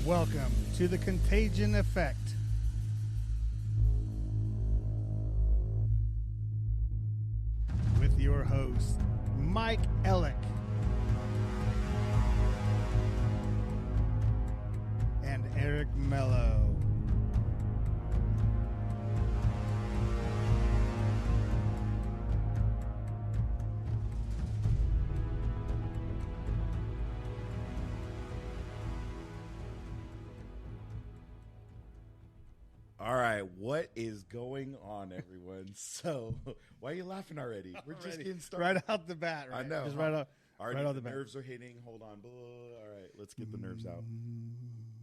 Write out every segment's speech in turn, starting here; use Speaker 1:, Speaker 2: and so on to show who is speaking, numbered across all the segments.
Speaker 1: Welcome to the Contagion Effect. With your host, Mike Ellick. And Eric Mello.
Speaker 2: All right, what is going on, everyone? So, why are you laughing already? We're just getting started.
Speaker 1: Right out the bat, right?
Speaker 2: I know.
Speaker 1: Just right out
Speaker 2: the
Speaker 1: the bat.
Speaker 2: nerves are hitting. Hold on. Blah. All right, let's get the nerves out.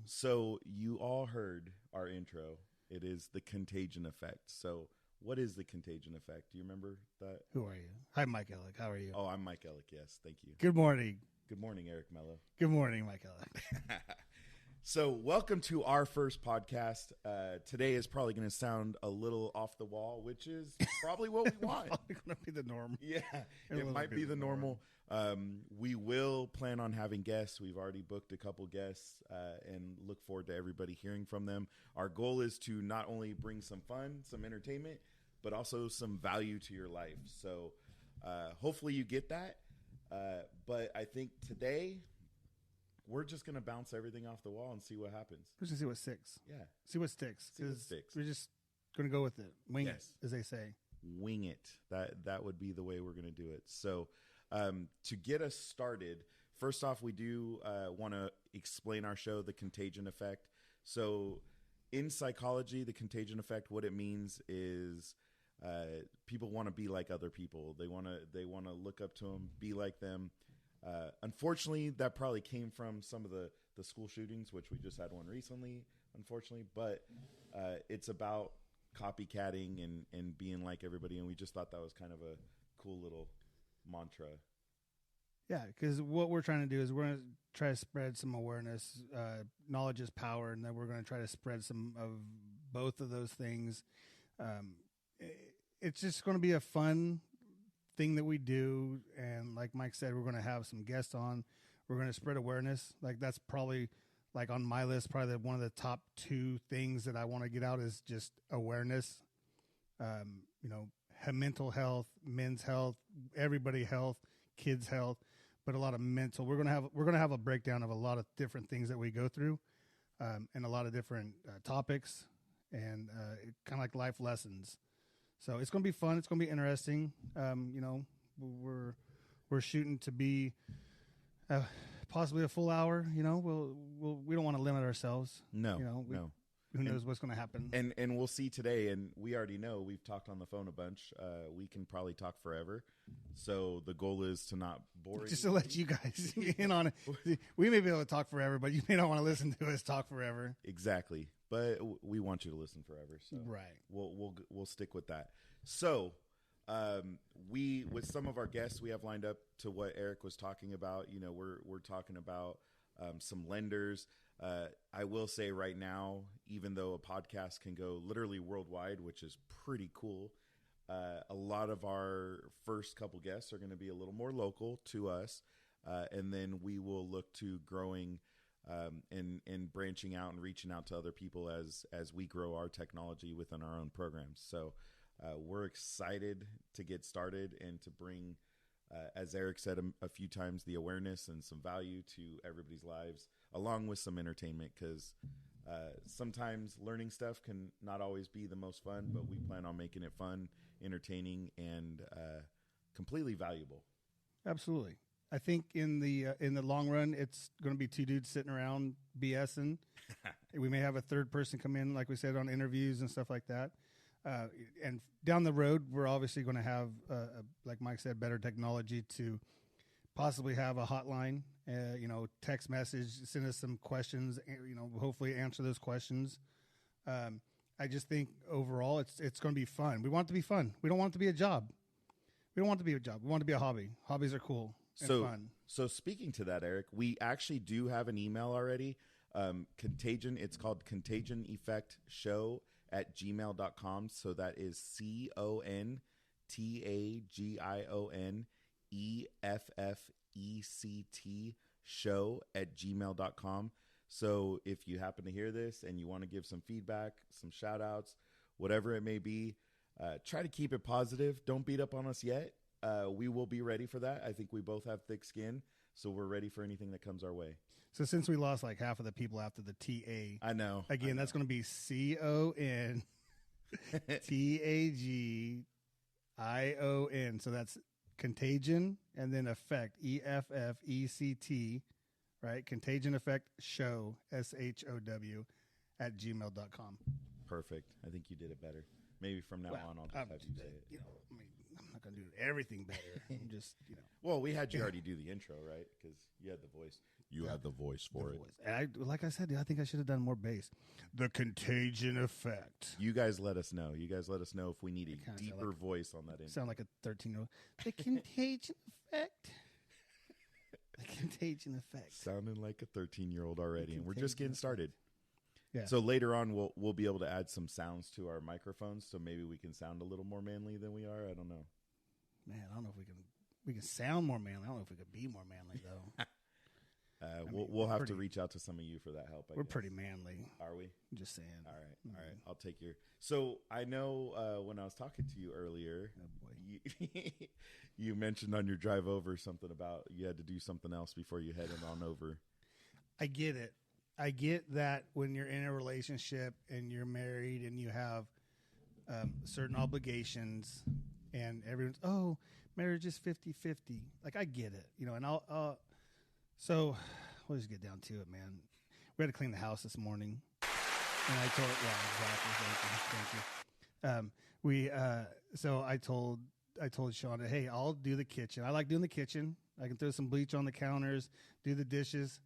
Speaker 2: So, you all heard our intro. It is the Contagion Effect. So, what is the Contagion Effect? Do you remember that?
Speaker 1: Who are you? Hi, Mike Ellick. How are you?
Speaker 2: Oh, I'm Mike Ellick. Yes, thank you.
Speaker 1: Good morning.
Speaker 2: Good morning, Eric Mello.
Speaker 1: Good morning, Mike Ellick.
Speaker 2: So, welcome to our first podcast. Today is probably going to sound a little off the wall, which is probably what we want.
Speaker 1: Probably going to be the norm.
Speaker 2: Yeah, it might be the normal. We will plan on having guests. We've already booked a couple guests and look forward to everybody hearing from them. Our goal is to not only bring some fun, some entertainment, but also some value to your life. So, hopefully you get that. But I think today we're just going to bounce everything off the wall and see what happens.
Speaker 1: We're just going to see what sticks.
Speaker 2: Yeah.
Speaker 1: See what sticks.
Speaker 2: See what sticks.
Speaker 1: We're just going to go with it. Wing it, as they say.
Speaker 2: Wing it. That would be the way we're going to do it. So to get us started, first off, we do want to explain our show, The Contagion Effect. So in psychology, the contagion effect, what it means is people want to be like other people. They want to look up to them, be like them. Unfortunately, that probably came from some of the school shootings, which we just had one recently, unfortunately. But it's about copycatting and being like everybody. And we just thought that was kind of a cool little mantra.
Speaker 1: Yeah, because what we're trying to do is we're going to try to spread some awareness. Knowledge is power, and then we're going to try to spread some of both of those things. It's just going to be a fun thing that we do, and like Mike said, we're going to have some guests on. We're going to spread awareness. Like that's probably like on my list, probably one of the top two things that I want to get out is just awareness. Mental health, men's health, everybody health, kids health, but a lot of mental. We're gonna have a breakdown of a lot of different things that we go through, and a lot of different topics, and kind of like life lessons. So it's going to be fun. It's going to be interesting. We're shooting to be possibly a full hour. We don't want to limit ourselves.
Speaker 2: No.
Speaker 1: Who knows what's going to happen?
Speaker 2: And we'll see today. And we already know we've talked on the phone a bunch. We can probably talk forever. So the goal is to not bore you.
Speaker 1: Just to let you guys in on it. We may be able to talk forever, but you may not want to listen to us talk forever.
Speaker 2: Exactly. But we want you to listen forever, so
Speaker 1: right.
Speaker 2: We'll stick with that. So, with some of our guests we have lined up to what Eric was talking about. We're talking about some lenders. I will say right now, even though a podcast can go literally worldwide, which is pretty cool, a lot of our first couple guests are going to be a little more local to us, and then we will look to growing. And branching out and reaching out to other people as we grow our technology within our own programs. So we're excited to get started and to bring, as Eric said a few times, the awareness and some value to everybody's lives, along with some entertainment, because sometimes learning stuff can not always be the most fun, but we plan on making it fun, entertaining, and completely valuable.
Speaker 1: Absolutely. I think in the long run, it's going to be two dudes sitting around BSing. We may have a third person come in, like we said, on interviews and stuff like that. And down the road, we're obviously going to have, like Mike said, better technology to possibly have a hotline, text message, send us some questions, hopefully answer those questions. I just think overall it's going to be fun. We want it to be fun. We don't want it to be a job. We don't want it to be a job. We want it to be a hobby. Hobbies are cool.
Speaker 2: So speaking to that, Eric, we actually do have an email already. Contagion. It's called Contagion Effect Show @gmail.com. So that is CONTAGION EFFECT show @gmail.com. So if you happen to hear this and you want to give some feedback, some shout outs, whatever it may be, try to keep it positive. Don't beat up on us yet. We will be ready for that. I think we both have thick skin, so we're ready for anything that comes our way.
Speaker 1: So since we lost like half of the people after the TA,
Speaker 2: I know.
Speaker 1: Again, that's going to be CONTAGION. So that's Contagion and then Effect, EFFECT, right? Contagion Effect Show, SHOW, @gmail.com.
Speaker 2: Perfect. I think you did it better. Maybe from now on, I'll just have you say it.
Speaker 1: You know, I mean, I'm not going to do everything better. I'm just,
Speaker 2: Well, we had you already do the intro, right? Because you had the voice. You had the voice for it.
Speaker 1: And like I said, I think I should have done more bass. The Contagion Effect.
Speaker 2: You guys let us know. You guys let us know if we need a deeper voice on that intro.
Speaker 1: Sound like a 13-year-old. The Contagion Effect. The Contagion Effect.
Speaker 2: Sounding like a 13-year-old already, and we're just getting started.
Speaker 1: Yeah.
Speaker 2: So later on, we'll be able to add some sounds to our microphones, so maybe we can sound a little more manly than we are. I don't know.
Speaker 1: Man, I don't know if we can sound more manly. I don't know if we could be more manly though.
Speaker 2: We'll have to reach out to some of you for that help.
Speaker 1: We're pretty manly.
Speaker 2: Are we?
Speaker 1: I'm just saying.
Speaker 2: All right. Mm-hmm. All right. I'll take your. So I know when I was talking to you earlier, you mentioned on your drive over something about you had to do something else before you headed on over.
Speaker 1: I get it. I get that when you're in a relationship and you're married and you have certain obligations and everyone's, marriage is 50-50. Like, I get it, and so we'll just get down to it, man. We had to clean the house this morning. And I told, thank you. So I told Shonda, hey, I'll do the kitchen. I like doing the kitchen. I can throw some bleach on the counters, do the dishes,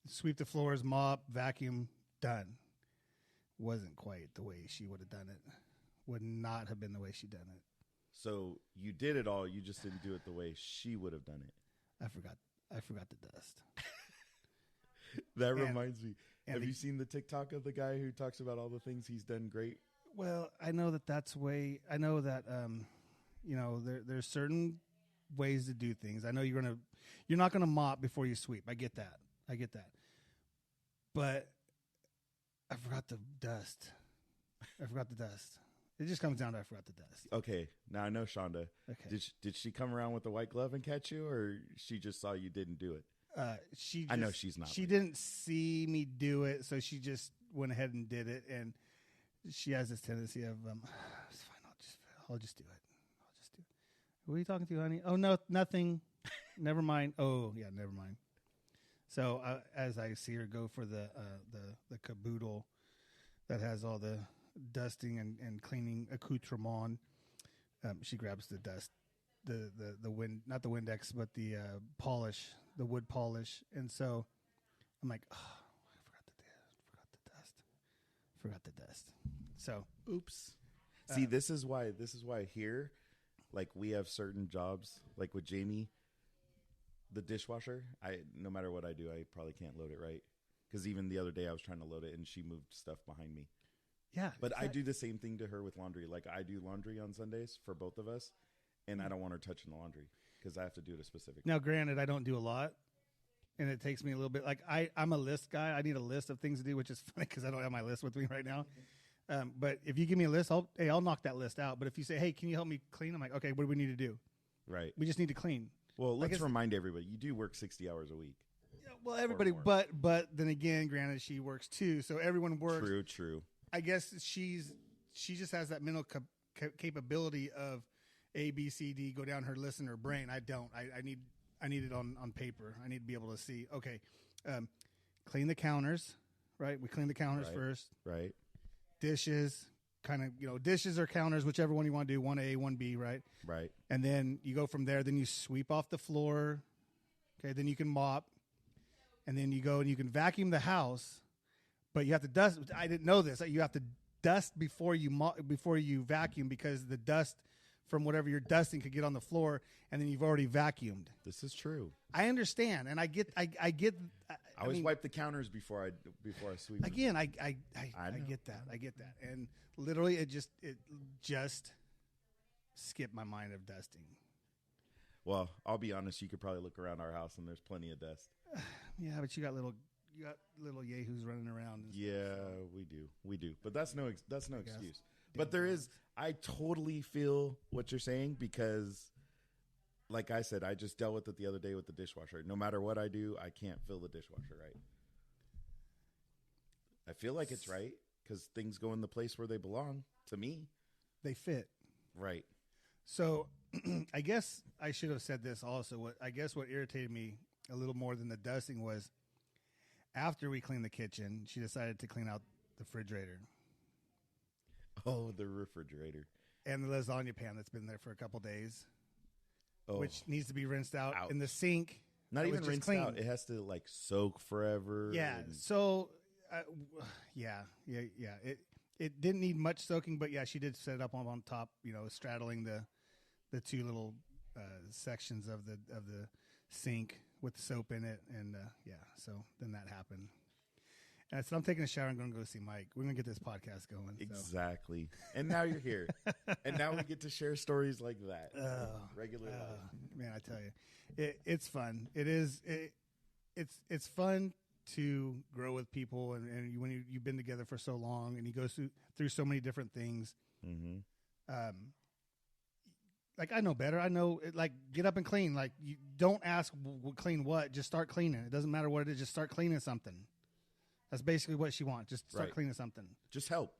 Speaker 1: sweep the floors, mop, vacuum, done. Wasn't quite the way she would have done it. Would not have been the way she done it.
Speaker 2: So you did it all. You just didn't do it the way she would have done it.
Speaker 1: I forgot the dust.
Speaker 2: That reminds me. Have you seen the TikTok of the guy who talks about all the things he's done great?
Speaker 1: Well, I know that I know that, there's certain ways to do things. I know you're not going to mop before you sweep. I get that. But I forgot the dust. It just comes down to I forgot the dust.
Speaker 2: Okay. Now I know Shonda.
Speaker 1: Okay.
Speaker 2: Did she come around with the white glove and catch you, or she just saw you didn't do it?
Speaker 1: I
Speaker 2: know she's not.
Speaker 1: She didn't see me do it, so she just went ahead and did it. And she has this tendency of, it's fine. I'll just do it. Who are you talking to, honey? Oh no, nothing. Never mind. Oh yeah, never mind. So as I see her go for the caboodle that has all the dusting and cleaning accoutrement, she grabs the dust, the wind, not the Windex, but the polish, the wood polish, and so I'm like, oh, I forgot the dust. So,
Speaker 2: oops. See, this is why here, like, we have certain jobs, like with Jamie, the dishwasher. No matter what I do, I probably can't load it right, because even the other day I was trying to load it and she moved stuff behind me.
Speaker 1: Yeah,
Speaker 2: but I do the same thing to her with laundry. Like, I do laundry on Sundays for both of us, and I don't want her touching the laundry because I have to do it a specific way.
Speaker 1: Now, granted, I don't do a lot, and it takes me a little bit. Like, I'm a list guy. I need a list of things to do, which is funny because I don't have my list with me right now. But if you give me a list, I'll knock that list out. But if you say, hey, can you help me clean? I'm like, okay, what do we need to do?
Speaker 2: Right.
Speaker 1: We just need to clean.
Speaker 2: Well, let's remind everybody, you do work 60 hours a week.
Speaker 1: Yeah, well, everybody, but then again, granted, she works too, so everyone works.
Speaker 2: True.
Speaker 1: I guess she just has that mental capability of A, B, C, D go down her list in her brain. I don't. I need it on paper. I need to be able to see. Okay, clean the counters. Right, we clean the counters first.
Speaker 2: Right.
Speaker 1: Dishes, kind of, dishes or counters, whichever one you want to do. 1A, 1B. Right.
Speaker 2: Right.
Speaker 1: And then you go from there. Then you sweep off the floor. Okay. Then you can mop, and then you go and you can vacuum the house. But you have to dust. I didn't know this. You have to dust before you vacuum, because the dust from whatever you're dusting could get on the floor, and then you've already vacuumed.
Speaker 2: This is true.
Speaker 1: I understand, and I get. I
Speaker 2: always wipe the counters before I sweep.
Speaker 1: Again, I get that. I get that, and literally, it just skipped my mind of dusting.
Speaker 2: Well, I'll be honest. You could probably look around our house, and there's plenty of dust.
Speaker 1: Yeah, but you got little yahoos running around. And
Speaker 2: Yeah,
Speaker 1: stuff, so.
Speaker 2: we do. But that's no excuse. But there is. I totally feel what you're saying because, like I said, I just dealt with it the other day with the dishwasher. No matter what I do, I can't fill the dishwasher right. I feel like it's right because things go in the place where they belong to me.
Speaker 1: They fit.
Speaker 2: Right.
Speaker 1: So I guess I should have said this also. What irritated me a little more than the dusting was after we cleaned the kitchen, she decided to clean out the refrigerator.
Speaker 2: Oh, the refrigerator.
Speaker 1: And the lasagna pan that's been there for a couple days, which needs to be rinsed out.
Speaker 2: Ouch.
Speaker 1: In the sink.
Speaker 2: Not even rinsed out. It has to like soak forever.
Speaker 1: Yeah. So, It didn't need much soaking, but yeah, she did set it up on top, straddling the two little sections of the sink with the soap in it, and so then that happened. And so I'm taking a shower and going to go see Mike. We're going to get this podcast going.
Speaker 2: Exactly. And now you're here. And now we get to share stories like that. Regular life.
Speaker 1: Man, I tell you, it's fun. It is. It's fun to grow with people, and when you've been together for so long, and you go through so many different things.
Speaker 2: Mm-hmm.
Speaker 1: Like I know better. I know, like, get up and clean. Like, you don't ask clean what. Just start cleaning. It doesn't matter what it is. Just start cleaning something. That's basically what she wants. Just start cleaning something.
Speaker 2: Just help.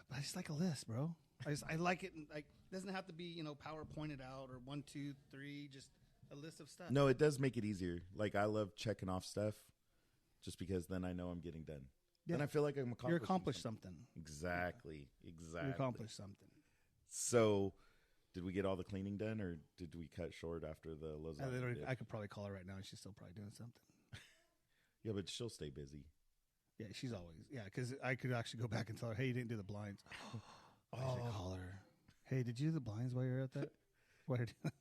Speaker 1: But I just like a list, bro. I like it. Like, it doesn't have to be power pointed out or 1, 2, 3. Just a list of stuff.
Speaker 2: No, it does make it easier. Like, I love checking off stuff, just because then I know I'm getting done. Yeah. Then I feel like I'm accomplishing.
Speaker 1: You're accomplished something.
Speaker 2: Exactly.
Speaker 1: You accomplished something.
Speaker 2: So, did we get all the cleaning done, or did we cut short after the lasagna?
Speaker 1: I could probably call her right now, and she's still probably doing something.
Speaker 2: Yeah, but she'll stay busy.
Speaker 1: Yeah, she's always. Yeah, because I could actually go back and tell her, hey, you didn't do the blinds. I should call her. Hey, did you do the blinds while you were at that?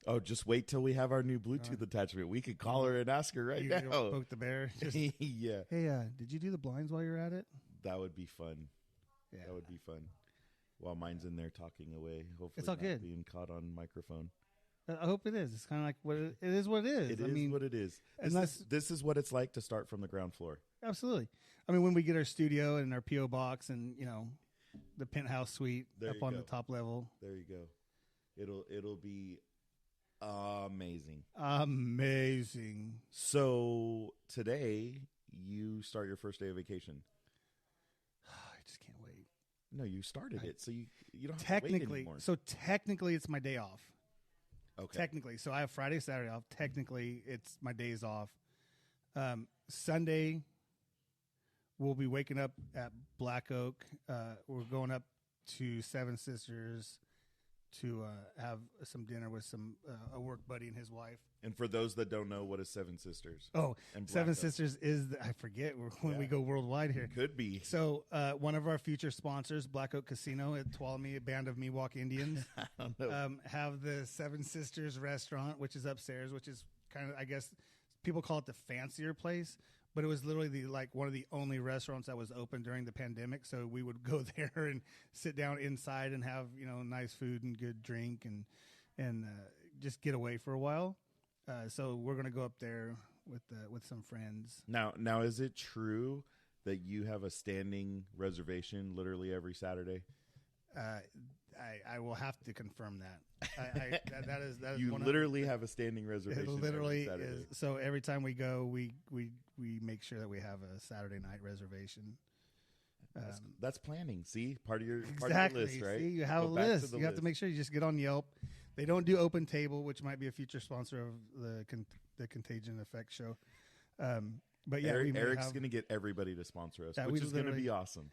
Speaker 2: Oh, just wait till we have our new Bluetooth attachment. We could call her and ask her right now.
Speaker 1: Poke the bear. Just,
Speaker 2: yeah.
Speaker 1: Hey, did you do the blinds while you were at it?
Speaker 2: That would be fun.
Speaker 1: Yeah.
Speaker 2: That would be fun. While mine's in there talking away. Hopefully
Speaker 1: it's all
Speaker 2: not
Speaker 1: good.
Speaker 2: Being caught on microphone.
Speaker 1: I hope it is. It's kind of like what it is. What it is.
Speaker 2: It is what it is. This is what it's like to start from the ground floor.
Speaker 1: Absolutely. I mean, when we get our studio and our PO box and the penthouse suite up on the top level.
Speaker 2: There you go. It'll be amazing.
Speaker 1: Amazing.
Speaker 2: So today you start your first day of vacation.
Speaker 1: I just can't wait.
Speaker 2: No, you started it, so you don't have
Speaker 1: technically,
Speaker 2: to wait anymore.
Speaker 1: So technically, it's my day off.
Speaker 2: Okay.
Speaker 1: Technically, so I have Friday, Saturday off. Technically, it's my days off. Sunday, we'll be waking up at Black Oak. We're going up to Seven Sisters to have some dinner with a work buddy and his wife.
Speaker 2: And for those that don't know, what is Seven Sisters?
Speaker 1: Oh, Seven Sisters is, I forget when we go worldwide here.
Speaker 2: Could be.
Speaker 1: So one of our future sponsors, Black Oak Casino at Tuolumne, a band of Miwok Indians,
Speaker 2: I don't know.
Speaker 1: have the Seven Sisters restaurant, which is upstairs, which is kind of, I guess, people call it the fancier place. But it was literally one of the only restaurants that was open during the pandemic. So we would go there and sit down inside and have nice food and good drink and just get away for a while. So we're gonna go up there with some friends.
Speaker 2: Now, is it true that you have a standing reservation literally every Saturday?
Speaker 1: I will have to confirm that. That is
Speaker 2: you literally have a standing reservation.
Speaker 1: It literally is. So every time we go, we make sure that we have a Saturday night reservation.
Speaker 2: That's planning. See, part of your list, right?
Speaker 1: See, you have a list. You have to make sure you just get on Yelp. They don't do Open Table, which might be a future sponsor of the Contagion Effect show. But yeah,
Speaker 2: Eric's going to get everybody to sponsor us, which is going to be awesome.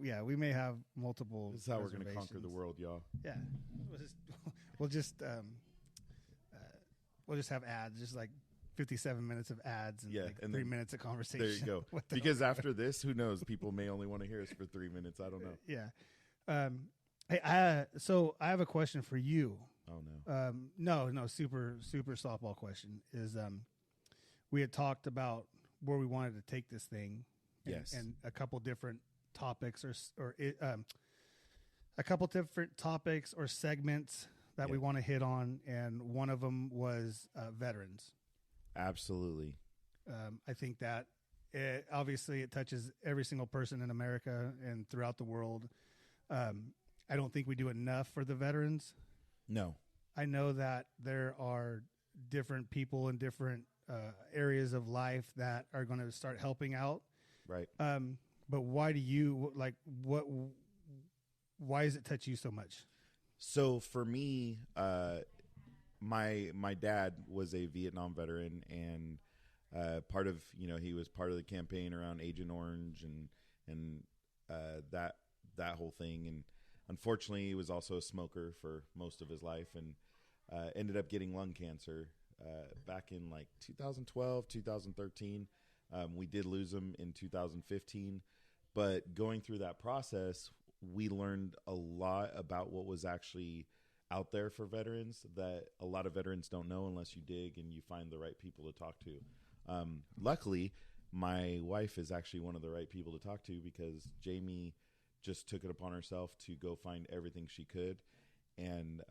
Speaker 1: Yeah, we may have multiple.
Speaker 2: This is how we're going to conquer the world, y'all.
Speaker 1: Yeah, we'll just have ads, just like 57 minutes of ads and and 3 minutes of conversation.
Speaker 2: There you go. Because after this, who knows? People may only want to hear us for 3 minutes. I don't know.
Speaker 1: Yeah. Hey, so I have a question for you.
Speaker 2: Oh no.
Speaker 1: No, super softball question is we had talked about where we wanted to take this thing.
Speaker 2: Yes.
Speaker 1: And a couple different topics or a couple different topics or segments that we want to hit on, and one of them was veterans.
Speaker 2: Absolutely.
Speaker 1: I think that obviously it touches every single person in America and throughout the world. I don't think we do enough for the veterans.
Speaker 2: No.
Speaker 1: I know that there are different people in different areas of life that are going to start helping out.
Speaker 2: Right.
Speaker 1: But why do you why does it touch you so much?
Speaker 2: So for me, my dad was a Vietnam veteran, and he was part of the campaign around Agent Orange and that whole thing. And unfortunately, he was also a smoker for most of his life, and ended up getting lung cancer back in like 2012, 2013. We did lose him in 2015, but going through that process, we learned a lot about what was actually out there for veterans that a lot of veterans don't know unless you dig and you find the right people to talk to. Luckily, my wife is actually one of the right people to talk to, because Jamie just took it upon herself to go find everything she could and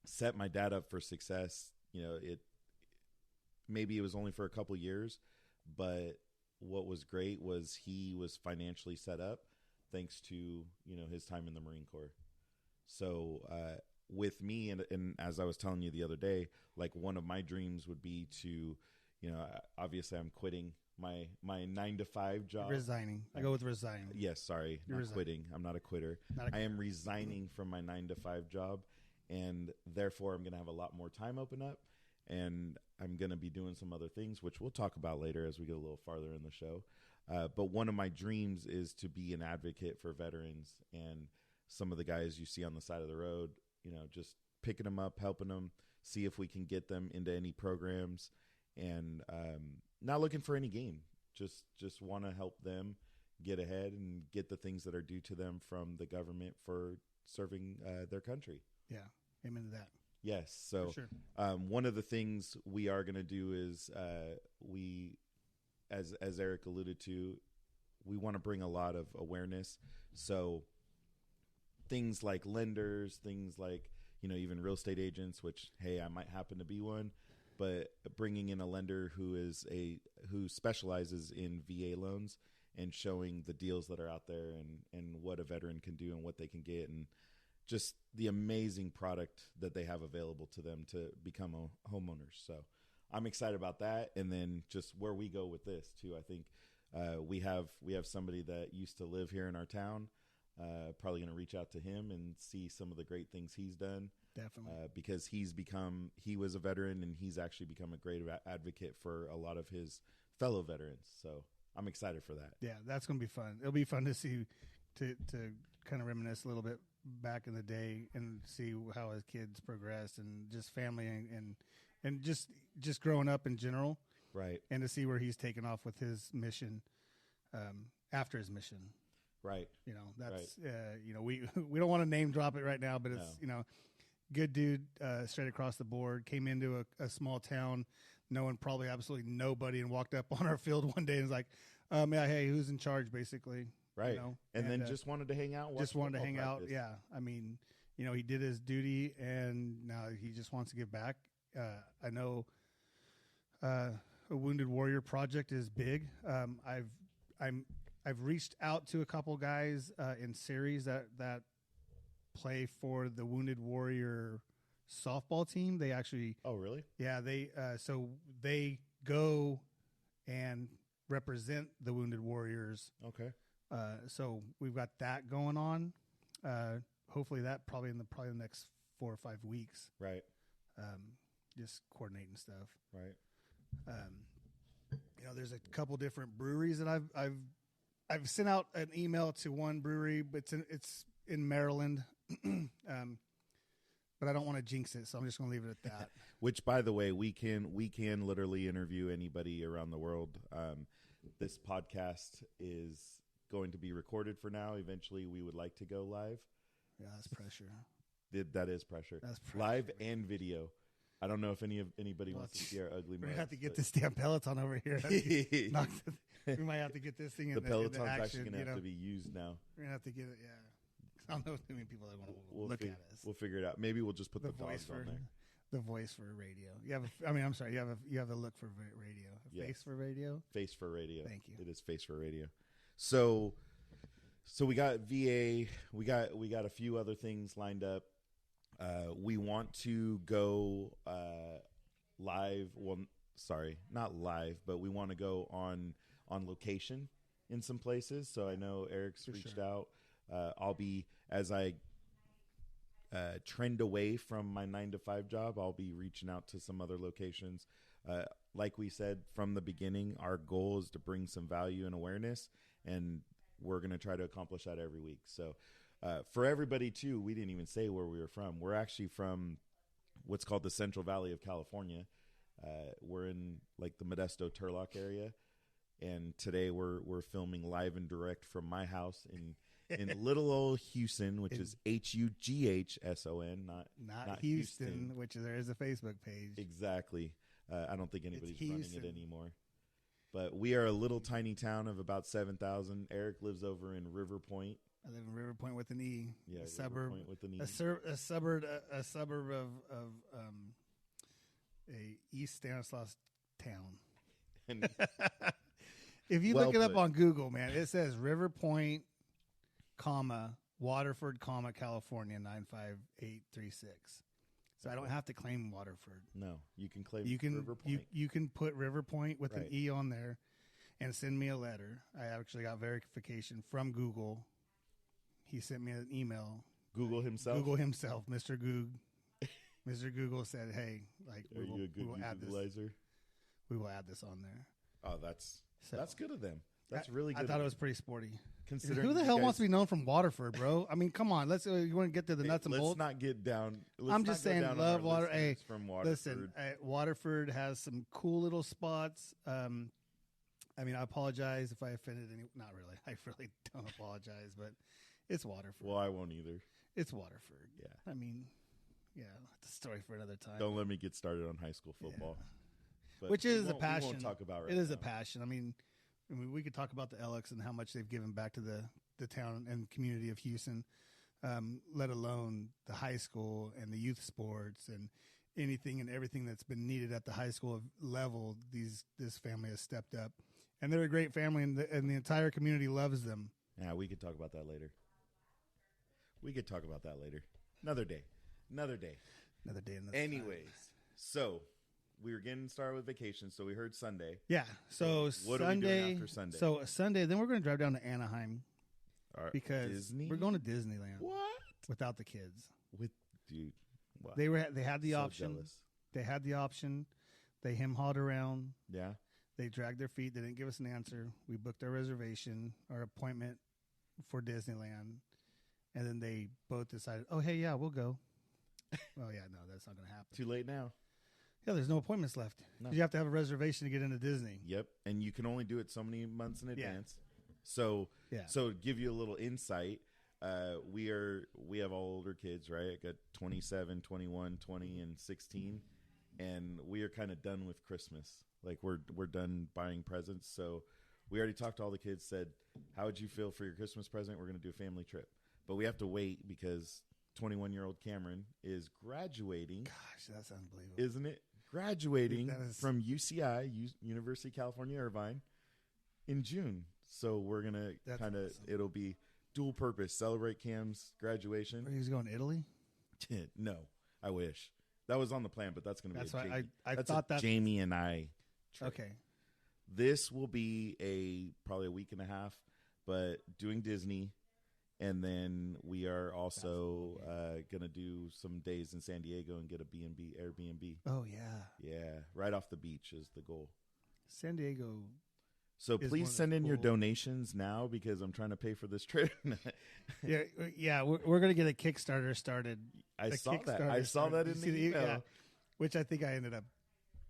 Speaker 2: set my dad up for success. Maybe it was only for a couple years, but what was great was he was financially set up thanks to, his time in the Marine Corps. So with me, and as I was telling you the other day, like one of my dreams would be to, obviously I'm quitting my 9-to-5 job.
Speaker 1: Resigning. I go with resigning.
Speaker 2: Yes, sorry, not quitting. I'm not a quitter. I am resigning from my 9-to-5 job, and therefore I'm going to have a lot more time open up, and I'm going to be doing some other things, which we'll talk about later as we get a little farther in the show. But one of my dreams is to be an advocate for veterans and some of the guys you see on the side of the road, just picking them up, helping them, see if we can get them into any programs, and not looking for any gain. Just want to help them get ahead and get the things that are due to them from the government for serving their country.
Speaker 1: Yeah, amen to that.
Speaker 2: Yes. So
Speaker 1: sure.
Speaker 2: One of the things we are going to do is as Eric alluded to, we want to bring a lot of awareness. So things like lenders, things like, even real estate agents, which, hey, I might happen to be one, but bringing in a lender who specializes in VA loans and showing the deals that are out there and what a veteran can do and what they can get, and just the amazing product that they have available to them to become homeowners. So I'm excited about that. And then just where we go with this too. I think we have somebody that used to live here in our town. Probably going to reach out to him and see some of the great things he's done.
Speaker 1: Definitely.
Speaker 2: Because he was a veteran, and he's actually become a great advocate for a lot of his fellow veterans. So I'm excited for that.
Speaker 1: Yeah, that's going to be fun. It'll be fun to see, to kind of reminisce a little bit back in the day and see how his kids progressed, and just family and just growing up in general.
Speaker 2: Right.
Speaker 1: And to see where he's taken off with his mission after his mission.
Speaker 2: Right.
Speaker 1: That's, right. We don't want to name drop it right now, but it's, good dude, straight across the board, came into a small town, knowing probably absolutely nobody, and walked up on our field one day and was like, yeah, hey, who's in charge, basically?
Speaker 2: Right. And then just wanted to hang out.
Speaker 1: Just wanted to hang out. Yeah. I mean, he did his duty, and now he just wants to give back. I know a Wounded Warrior project is big. I've reached out to a couple guys in series that play for the Wounded Warrior softball team. They actually.
Speaker 2: Oh, really?
Speaker 1: Yeah. So they go and represent the Wounded Warriors.
Speaker 2: Okay.
Speaker 1: So we've got that going on. Hopefully that probably in the next 4 or 5 weeks.
Speaker 2: Right.
Speaker 1: Just coordinating stuff.
Speaker 2: Right.
Speaker 1: There's a couple different breweries that I've sent out an email to one brewery, but it's in Maryland. But I don't want to jinx it, so I'm just going to leave it at that.
Speaker 2: Which, by the way, we can literally interview anybody around the world. This podcast is going to be recorded for now. Eventually, we would like to go live.
Speaker 1: Yeah, that's pressure.
Speaker 2: That is pressure.
Speaker 1: That's pressure.
Speaker 2: Live and video. I don't know if anybody wants to see our ugly.
Speaker 1: We're gonna have to get this damn Peloton over here. We might have to get this thing.
Speaker 2: The Peloton's
Speaker 1: into action,
Speaker 2: actually gonna have to be used now.
Speaker 1: We're gonna have to get it. Yeah, I don't know too many people that want to look at us.
Speaker 2: We'll figure it out. Maybe we'll just put the
Speaker 1: voice
Speaker 2: dogs on there.
Speaker 1: The voice for radio. You have. I'm sorry. You have the look for radio.
Speaker 2: Yes.
Speaker 1: Face for radio.
Speaker 2: Face for radio.
Speaker 1: Thank you.
Speaker 2: It is face for radio. So we got VA. We got a few other things lined up. We want to go live. Well, sorry, not live, but we want to go on location in some places. So I know Eric's reached out. I'll be, as I trend away from my 9-to-5 job, I'll be reaching out to some other locations. Like we said from the beginning, our goal is to bring some value and awareness, and we're going to try to accomplish that every week. So for everybody too, we didn't even say where we were from. We're actually from what's called the Central Valley of California. We're in like the Modesto Turlock area, and today we're filming live and direct from my house in little old Houston, which is Hughson, not
Speaker 1: Houston, which there is a Facebook page.
Speaker 2: Exactly. I don't think anybody's running it anymore. But we are a little tiny town of about 7,000. Eric lives over in River Point.
Speaker 1: I live in River Point with an E.
Speaker 2: Yeah,
Speaker 1: a suburb
Speaker 2: Point with an E.
Speaker 1: A suburb of a East Stanislaus town.
Speaker 2: And
Speaker 1: if you look it up on Google, man, it says River Point, Waterford, California 95836. So I don't have to claim Waterford.
Speaker 2: No, you can claim
Speaker 1: River Point. You can put River Point with an E on there and send me a letter. I actually got verification from Google. He sent me an email.
Speaker 2: Google himself,
Speaker 1: Mr. Goog. Mr. Google said, "Hey, like we will add this. We will add this on there."
Speaker 2: Oh, that's good of them. That's really good.
Speaker 1: I thought it was pretty sporty.
Speaker 2: Considering
Speaker 1: who the hell wants to be known from Waterford, bro? I mean, come on. You want to get to the nuts and bolts?
Speaker 2: Let's not get down.
Speaker 1: I'm just saying, love water. Hey,
Speaker 2: from Waterford.
Speaker 1: Listen, Waterford has some cool little spots. I mean, I apologize if I offended any. Not really. I really don't apologize, but it's Waterford.
Speaker 2: Well, I won't either.
Speaker 1: It's Waterford.
Speaker 2: Yeah.
Speaker 1: I mean, yeah, it's a story for another time.
Speaker 2: Don't let me get started on high school football.
Speaker 1: Yeah.
Speaker 2: But
Speaker 1: which is a passion.
Speaker 2: We won't talk about
Speaker 1: it is a passion. I mean, we could talk about the Elks and how much they've given back to the town and community of Houston, let alone the high school and the youth sports and anything and everything that's been needed at the high school level. This family has stepped up, and they're a great family, and the entire community loves them.
Speaker 2: Yeah, we could talk about that later. Another day. Anyways, so we were getting started with vacation, so we heard Sunday.
Speaker 1: Yeah. So
Speaker 2: what
Speaker 1: Sunday,
Speaker 2: are we doing after Sunday?
Speaker 1: So Sunday, then we're going to drive down to Anaheim because
Speaker 2: Disney?
Speaker 1: We're going to Disneyland.
Speaker 2: What?
Speaker 1: Without the kids.
Speaker 2: Dude. Wow.
Speaker 1: They had the
Speaker 2: So
Speaker 1: option.
Speaker 2: jealous.
Speaker 1: They had the option. They hem-hawed around.
Speaker 2: Yeah.
Speaker 1: They dragged their feet. They didn't give us an answer. We booked our reservation, our appointment for Disneyland, and then they both decided, "Oh, hey, yeah, we'll go." Well, yeah, no, that's not going to happen.
Speaker 2: Too late now.
Speaker 1: Yeah, there's no appointments left.
Speaker 2: No.
Speaker 1: You have to have a reservation to get into Disney.
Speaker 2: Yep, and you can only do it so many months in advance.
Speaker 1: Yeah.
Speaker 2: So to give you a little insight, we have all older kids, right? I got 27, 21, 20, and 16, and we are kind of done with Christmas. Like we're done buying presents. So we already talked to all the kids. Said, "How would you feel for your Christmas present? We're going to do a family trip, but we have to wait because 21-year-old Cameron is graduating."
Speaker 1: Gosh, that's unbelievable,
Speaker 2: isn't it? Graduating from UCI, University of California, Irvine, in June. So we're going to awesome. It'll be dual purpose, celebrate Cam's graduation.
Speaker 1: Are you going to Italy?
Speaker 2: No, I wish. That was on the plan, but that's going to be
Speaker 1: I thought that
Speaker 2: Jamie and I trip.
Speaker 1: Okay.
Speaker 2: This will be probably a week and a half, but doing Disney. And then we are also going to do some days in San Diego and get a B&B, Airbnb.
Speaker 1: Oh, yeah.
Speaker 2: Yeah, right off the beach is the goal.
Speaker 1: San Diego.
Speaker 2: So please send in your donations now because I'm trying to pay for this trip.
Speaker 1: yeah, we're going to get a Kickstarter started.
Speaker 2: I saw that in the email. Yeah,
Speaker 1: which I think I ended up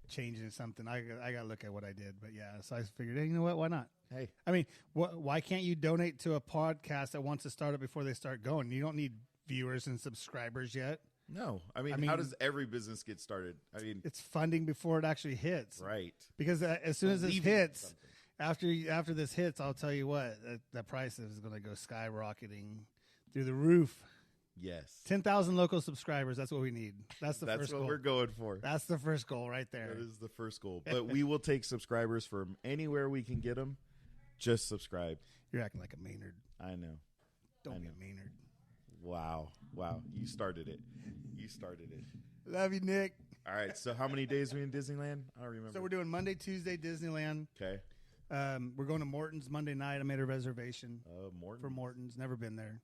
Speaker 1: changing something. I got to look at what I did. But, yeah, so I figured, hey, you know what? Why not?
Speaker 2: Hey,
Speaker 1: I mean, why can't you donate to a podcast that wants to start it before they start going? You don't need viewers and subscribers yet.
Speaker 2: No, I mean, how does every business get started? I mean,
Speaker 1: it's funding before it actually hits,
Speaker 2: right?
Speaker 1: Because as soon as this hits, after this hits, I'll tell you what, the price is going to go skyrocketing through the roof.
Speaker 2: Yes.
Speaker 1: 10,000 local subscribers. That's what we need. That's the first goal.
Speaker 2: That's what we're going for.
Speaker 1: That's the first goal right there.
Speaker 2: That is the first goal. But we will take subscribers from anywhere we can get them. Just subscribe.
Speaker 1: You're acting like a Maynard.
Speaker 2: I know.
Speaker 1: Don't be a Maynard.
Speaker 2: Wow. You started it.
Speaker 1: Love you, Nick.
Speaker 2: All right. So how many days are we in Disneyland? I don't remember.
Speaker 1: So we're doing Monday, Tuesday, Disneyland.
Speaker 2: Okay.
Speaker 1: We're going to Morton's Monday night. I made a reservation
Speaker 2: Morton.
Speaker 1: for Morton's. Never been there.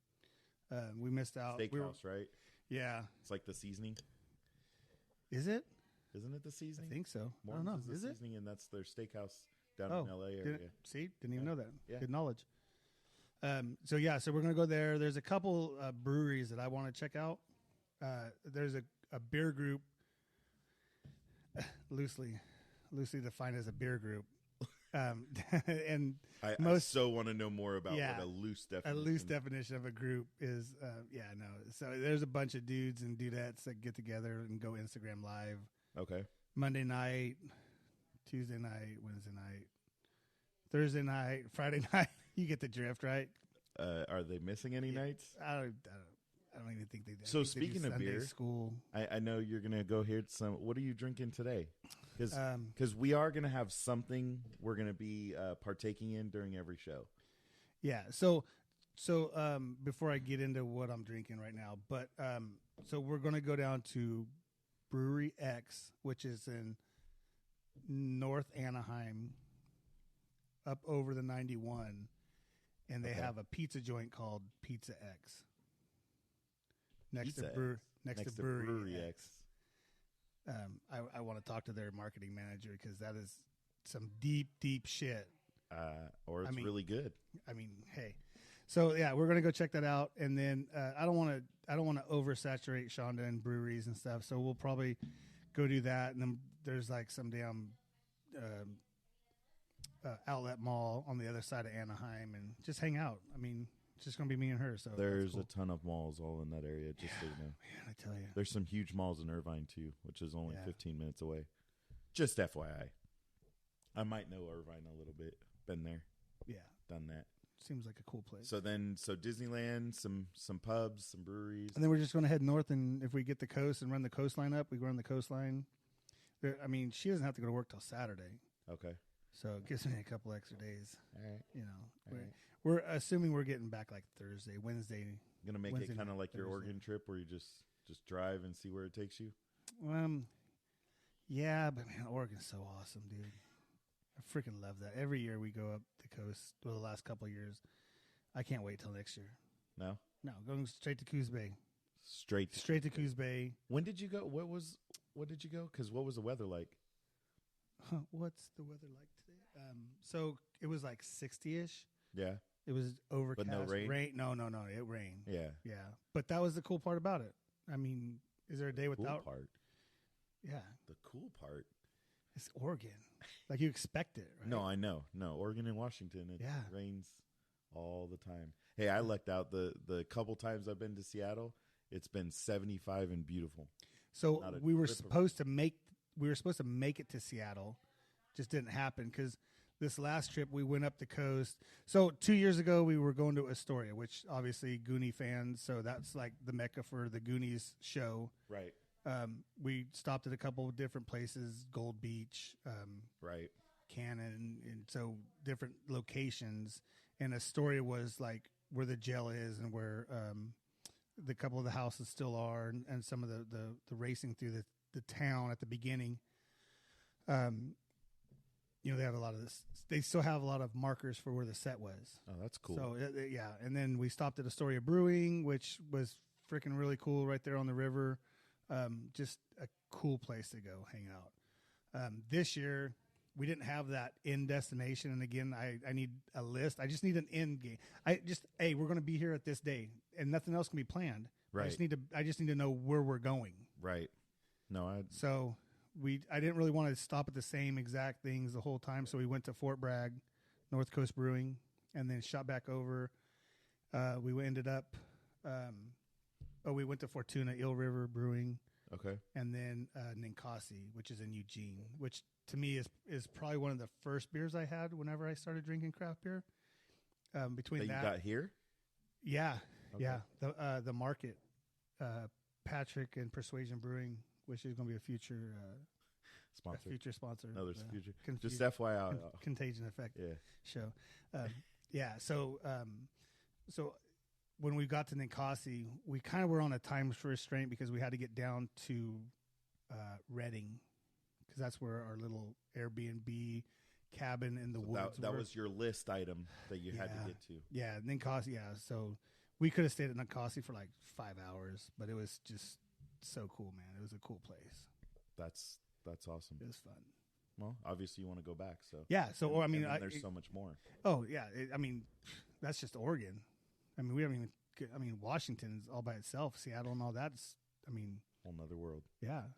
Speaker 1: We missed out.
Speaker 2: Steakhouse, right?
Speaker 1: Yeah.
Speaker 2: It's like the seasoning.
Speaker 1: Is it?
Speaker 2: Isn't it the seasoning?
Speaker 1: I think so.
Speaker 2: Morton's
Speaker 1: I don't know.
Speaker 2: is the
Speaker 1: Is it?
Speaker 2: seasoning, and that's their steakhouse down in LA area.
Speaker 1: Didn't even know that.
Speaker 2: Yeah.
Speaker 1: Good knowledge. So we're going to go there. There's a couple breweries that I want to check out. There's a beer group, loosely defined as a beer group. And
Speaker 2: I so want to know more about what a loose
Speaker 1: definition of a group is. So there's a bunch of dudes and dudettes that get together and go Instagram live.
Speaker 2: Okay.
Speaker 1: Monday night, Tuesday night, Wednesday night, Thursday night, Friday night. You get the drift, right?
Speaker 2: Are they missing any nights?
Speaker 1: I don't even think they do.
Speaker 2: So speaking of beer,
Speaker 1: school.
Speaker 2: I know you're gonna go here. What are you drinking today? Because we are gonna have something we're gonna be partaking in during every show.
Speaker 1: Yeah. So before I get into what I'm drinking right now, but so we're gonna go down to Brewery X, which is in North Anaheim, up over the 91, and they have a pizza joint called Pizza X. Next to Brewery X. I want to talk to their marketing manager because that is some deep shit.
Speaker 2: Or it's really good.
Speaker 1: I mean, hey. So yeah, we're gonna go check that out, and then I don't want to oversaturate Shonda and breweries and stuff. So we'll probably go do that, and then there's like some damn outlet mall on the other side of Anaheim, and just hang out. I mean, it's just gonna be me and her. So
Speaker 2: there's a ton of malls all in that area. Just so you know,
Speaker 1: man, I tell you,
Speaker 2: there's some huge malls in Irvine too, which is only 15 minutes away. Just FYI, I might know Irvine a little bit. Been there, done that.
Speaker 1: Seems like a cool place.
Speaker 2: So Disneyland, some pubs, some breweries,
Speaker 1: and then we're just going to head north. And if we get the coast and run the coastline up, we go on the coastline. I mean, she doesn't have to go to work till Saturday.
Speaker 2: Okay.
Speaker 1: So it gives me a couple extra days.
Speaker 2: All right.
Speaker 1: You know, we're assuming we're getting back like Thursday, Wednesday.
Speaker 2: Gonna make it kind of like your Oregon trip where you just drive and see where it takes you.
Speaker 1: Yeah, but man, Oregon's so awesome, dude. I freaking love that. Every year we go up the coast. Well, the last couple of years, I can't wait till next year.
Speaker 2: No,
Speaker 1: going straight to Coos Bay.
Speaker 2: Straight
Speaker 1: to Coos Bay.
Speaker 2: When did you go? What did you go? Because what was the weather like?
Speaker 1: What's the weather like today? So it was like 60-ish.
Speaker 2: Yeah.
Speaker 1: It was overcast.
Speaker 2: But no rain?
Speaker 1: No, it rained.
Speaker 2: Yeah.
Speaker 1: But that was the cool part about it. I mean, is there a day without?
Speaker 2: Cool part.
Speaker 1: Yeah.
Speaker 2: The cool part.
Speaker 1: It's Oregon. Like you expect it, right?
Speaker 2: No, I know. No, Oregon and Washington, it rains all the time. Hey, I lucked out the couple times I've been to Seattle. It's been 75 and beautiful.
Speaker 1: So we were supposed to make it to Seattle. Just didn't happen because this last trip we went up the coast. So 2 years ago we were going to Astoria, which obviously Goonie fans. So that's like the mecca for the Goonies show.
Speaker 2: Right.
Speaker 1: We stopped at a couple of different places, Gold Beach,
Speaker 2: right,
Speaker 1: Cannon, and so different locations. And Astoria was like where the jail is and where the couple of the houses still are, and some of the racing through the town at the beginning. They have a lot of this. They still have a lot of markers for where the set was.
Speaker 2: Oh, that's cool.
Speaker 1: So yeah, and then we stopped at Astoria Brewing, which was freaking really cool, right there on the river. Just a cool place to go hang out. This year, we didn't have that end destination. And again, I need a list. I just need an end game. We're going to be here at this day and nothing else can be planned.
Speaker 2: Right.
Speaker 1: I just need to know where we're going.
Speaker 2: Right. No,
Speaker 1: I didn't really want to stop at the same exact things the whole time. So we went to Fort Bragg, North Coast Brewing, and then shot back over. We ended up, we went to Fortuna Eel River Brewing.
Speaker 2: Okay.
Speaker 1: And then Ninkasi, which is in Eugene, which to me is probably one of the first beers I had whenever I started drinking craft beer. Between that
Speaker 2: you got here?
Speaker 1: Yeah.
Speaker 2: Okay.
Speaker 1: Yeah. The market Patrick and Persuasion Brewing, which is going to be a future
Speaker 2: Sponsor.
Speaker 1: future sponsor.
Speaker 2: No, there's future.
Speaker 1: Confu-
Speaker 2: Just FYI.
Speaker 1: Contagion Effect
Speaker 2: Yeah.
Speaker 1: show. Yeah. So when we got to Ninkasi, we kind of were on a time restraint because we had to get down to Redding, because that's where our little Airbnb cabin in the woods.
Speaker 2: That was your list item that you had to get to.
Speaker 1: Yeah, Ninkasi. Yeah, so we could have stayed at Ninkasi for like 5 hours, but it was just so cool, man. It was a cool place.
Speaker 2: That's awesome.
Speaker 1: It was fun.
Speaker 2: Well, obviously you want to go back, so
Speaker 1: yeah. So
Speaker 2: and,
Speaker 1: I mean,
Speaker 2: there's so much more.
Speaker 1: Oh yeah, I mean, that's just Oregon. I mean, we haven't even. I mean, Washington is all by itself. Seattle and all that's. I mean,
Speaker 2: whole nother world.
Speaker 1: Yeah.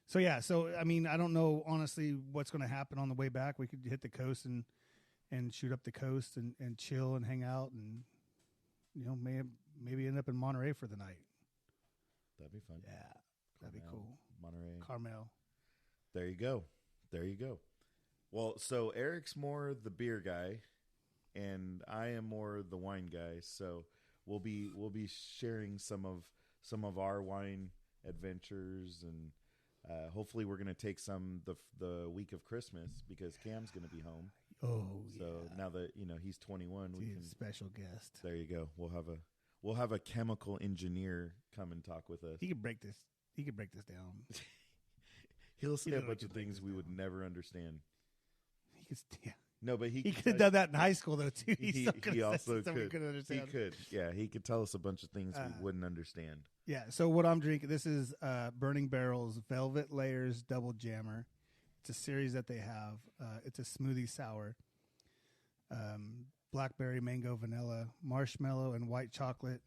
Speaker 1: So yeah. So I mean, I don't know honestly what's going to happen on the way back. We could hit the coast and shoot up the coast and chill and hang out and maybe end up in Monterey for the night.
Speaker 2: That'd be fun.
Speaker 1: Yeah, that'd be cool.
Speaker 2: Monterey,
Speaker 1: Carmel.
Speaker 2: There you go. Well, so Eric's more the beer guy, and I am more the wine guy. So we'll be sharing some of our wine adventures, and hopefully we're going to take some the week of Christmas because Cam's going to be home.
Speaker 1: Oh,
Speaker 2: so now that he's 21, we can
Speaker 1: special guest.
Speaker 2: There you go. We'll have a chemical engineer come and talk with us.
Speaker 1: He could break this down.
Speaker 2: He'll say a bunch of things we would never understand.
Speaker 1: Yeah.
Speaker 2: No, but he
Speaker 1: could have done that in high school though too.
Speaker 2: He also could.
Speaker 1: He
Speaker 2: could. Yeah, he could tell us a bunch of things we wouldn't understand.
Speaker 1: Yeah. So what I'm drinking, this is Burning Barrel's Velvet Layers Double Jammer. It's a series that they have. It's a smoothie sour. Blackberry, mango, vanilla, marshmallow, and white chocolate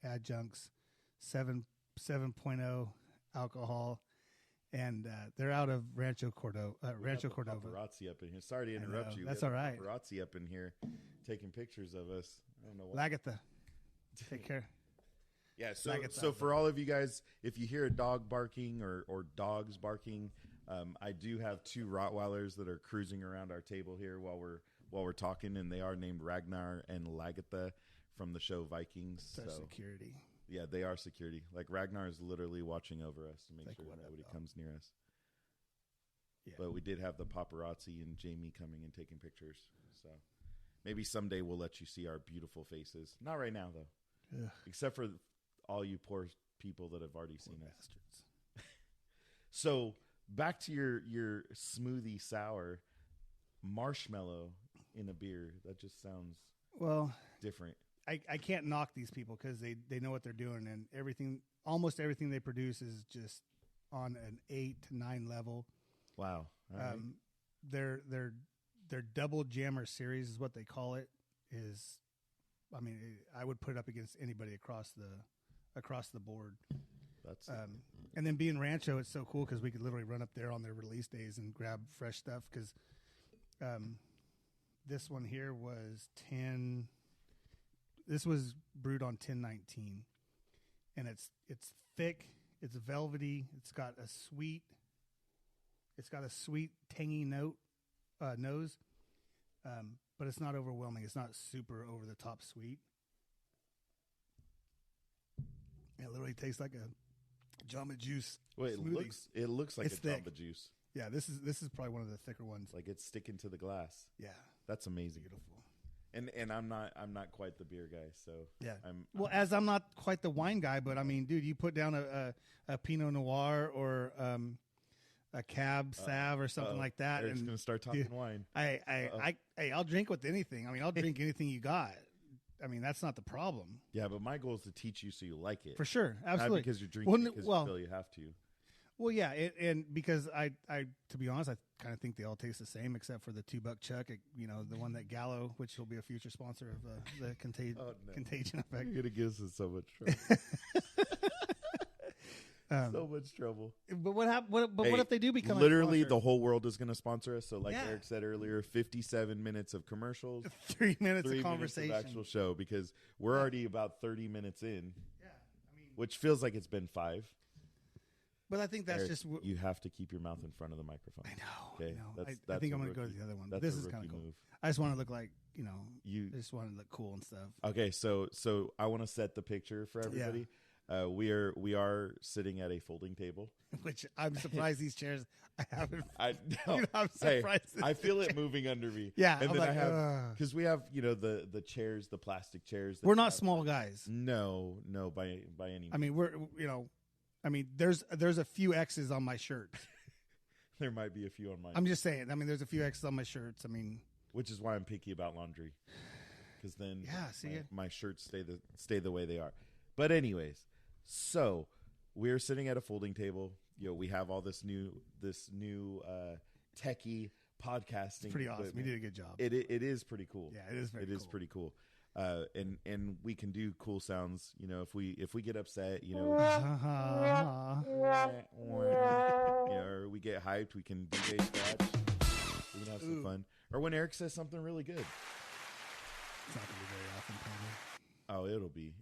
Speaker 1: adjuncts. 7.0 alcohol. And they're out of Rancho Cordova.
Speaker 2: Paparazzi up in here. Sorry to interrupt you.
Speaker 1: That's all right.
Speaker 2: Paparazzi up in here taking pictures of us. I don't know why.
Speaker 1: Lagatha. Take care.
Speaker 2: Yeah, so for all of you guys, if you hear a dog barking or dogs barking, I do have 2 Rottweilers that are cruising around our table here while we're talking, and they are named Ragnar and Lagatha from the show Vikings.
Speaker 1: So security.
Speaker 2: Yeah, they are security. Like Ragnar is literally watching over us to make sure that nobody comes near us. Yeah. But we did have the paparazzi and Jamie coming and taking pictures. So maybe someday we'll let you see our beautiful faces. Not right now though. Ugh. Except for all you poor people that have already seen us. So back to your smoothie sour marshmallow in a beer. That just sounds different.
Speaker 1: I can't knock these people because they know what they're doing, and almost everything they produce is just on an 8 to 9 level.
Speaker 2: Wow. Right.
Speaker 1: Their double jammer series is what they call it. I would put it up against anybody across the board.
Speaker 2: That's
Speaker 1: and then being Rancho, it's so cool because we could literally run up there on their release days and grab fresh stuff. Because this one here was 10. This was brewed on 1019, and it's thick, it's velvety, it's got a sweet tangy nose, but it's not overwhelming. It's not super over the top sweet. It literally tastes like a Jamba Juice.
Speaker 2: Wait,
Speaker 1: smoothie.
Speaker 2: it looks like
Speaker 1: it's
Speaker 2: a
Speaker 1: thick.
Speaker 2: Jamba Juice.
Speaker 1: Yeah, this is probably one of the thicker ones.
Speaker 2: Like it's sticking to the glass.
Speaker 1: Yeah,
Speaker 2: that's amazing.
Speaker 1: Beautiful.
Speaker 2: And I'm not quite the beer guy, so
Speaker 1: yeah. I'm not quite the wine guy, but I mean, dude, you put down a Pinot Noir or a Cab Sav or something like that,
Speaker 2: Eric's
Speaker 1: and
Speaker 2: gonna start talking wine.
Speaker 1: I'll drink with anything. I mean, I'll drink anything you got. I mean, that's not the problem.
Speaker 2: Yeah, but my goal is to teach you so you like it
Speaker 1: for sure, absolutely.
Speaker 2: Not because you're drinking because you feel you have to.
Speaker 1: Well, yeah, and because I to be honest, I kind of think they all taste the same except for the $2 Chuck, the one that Gallo, which will be a future sponsor of the Contagion Effect.
Speaker 2: You're gonna give us so much trouble. So much trouble.
Speaker 1: But what if they do become
Speaker 2: literally the whole world is going to say so? Like Eric said earlier, 57 minutes of commercials,
Speaker 1: 3 minutes of conversation,
Speaker 2: minutes of actual show because we're already about 30 minutes in.
Speaker 1: Yeah,
Speaker 2: which feels like it's been 5.
Speaker 1: But I think that's
Speaker 2: Eric,
Speaker 1: just
Speaker 2: you have to keep your mouth in front of the microphone.
Speaker 1: I know.
Speaker 2: Okay,
Speaker 1: I think I'm going to go to the other one.
Speaker 2: That's
Speaker 1: this is kind of cool. Move. I just want to look like I just want to look cool and stuff.
Speaker 2: Okay, so I want to set the picture for everybody. We are sitting at a folding table,
Speaker 1: which I'm surprised these chairs I haven't.
Speaker 2: I know.
Speaker 1: You know, I'm surprised.
Speaker 2: Hey, I feel it moving under me.
Speaker 1: Yeah,
Speaker 2: and
Speaker 1: I'm
Speaker 2: then
Speaker 1: like,
Speaker 2: I have because we have the chairs, the plastic chairs. That
Speaker 1: we're not small guys.
Speaker 2: No, by any means.
Speaker 1: I mean, there's a few X's on my shirts.
Speaker 2: There might be a few on mine.
Speaker 1: I'm just saying. I mean, there's a few X's on my shirts. I mean,
Speaker 2: which is why I'm picky about laundry, because then my shirts stay the way they are. But anyways, so we're sitting at a folding table. We have all this new techie podcasting.
Speaker 1: It's pretty awesome.
Speaker 2: Equipment.
Speaker 1: You did a good job.
Speaker 2: It is pretty cool.
Speaker 1: Yeah, it is very. It
Speaker 2: is pretty cool. And we can do cool sounds. If we get upset, or we get hyped, we can DJ scratch. We can have some fun. Or when Eric says something really good.
Speaker 1: It's not gonna be very often, probably.
Speaker 2: Oh,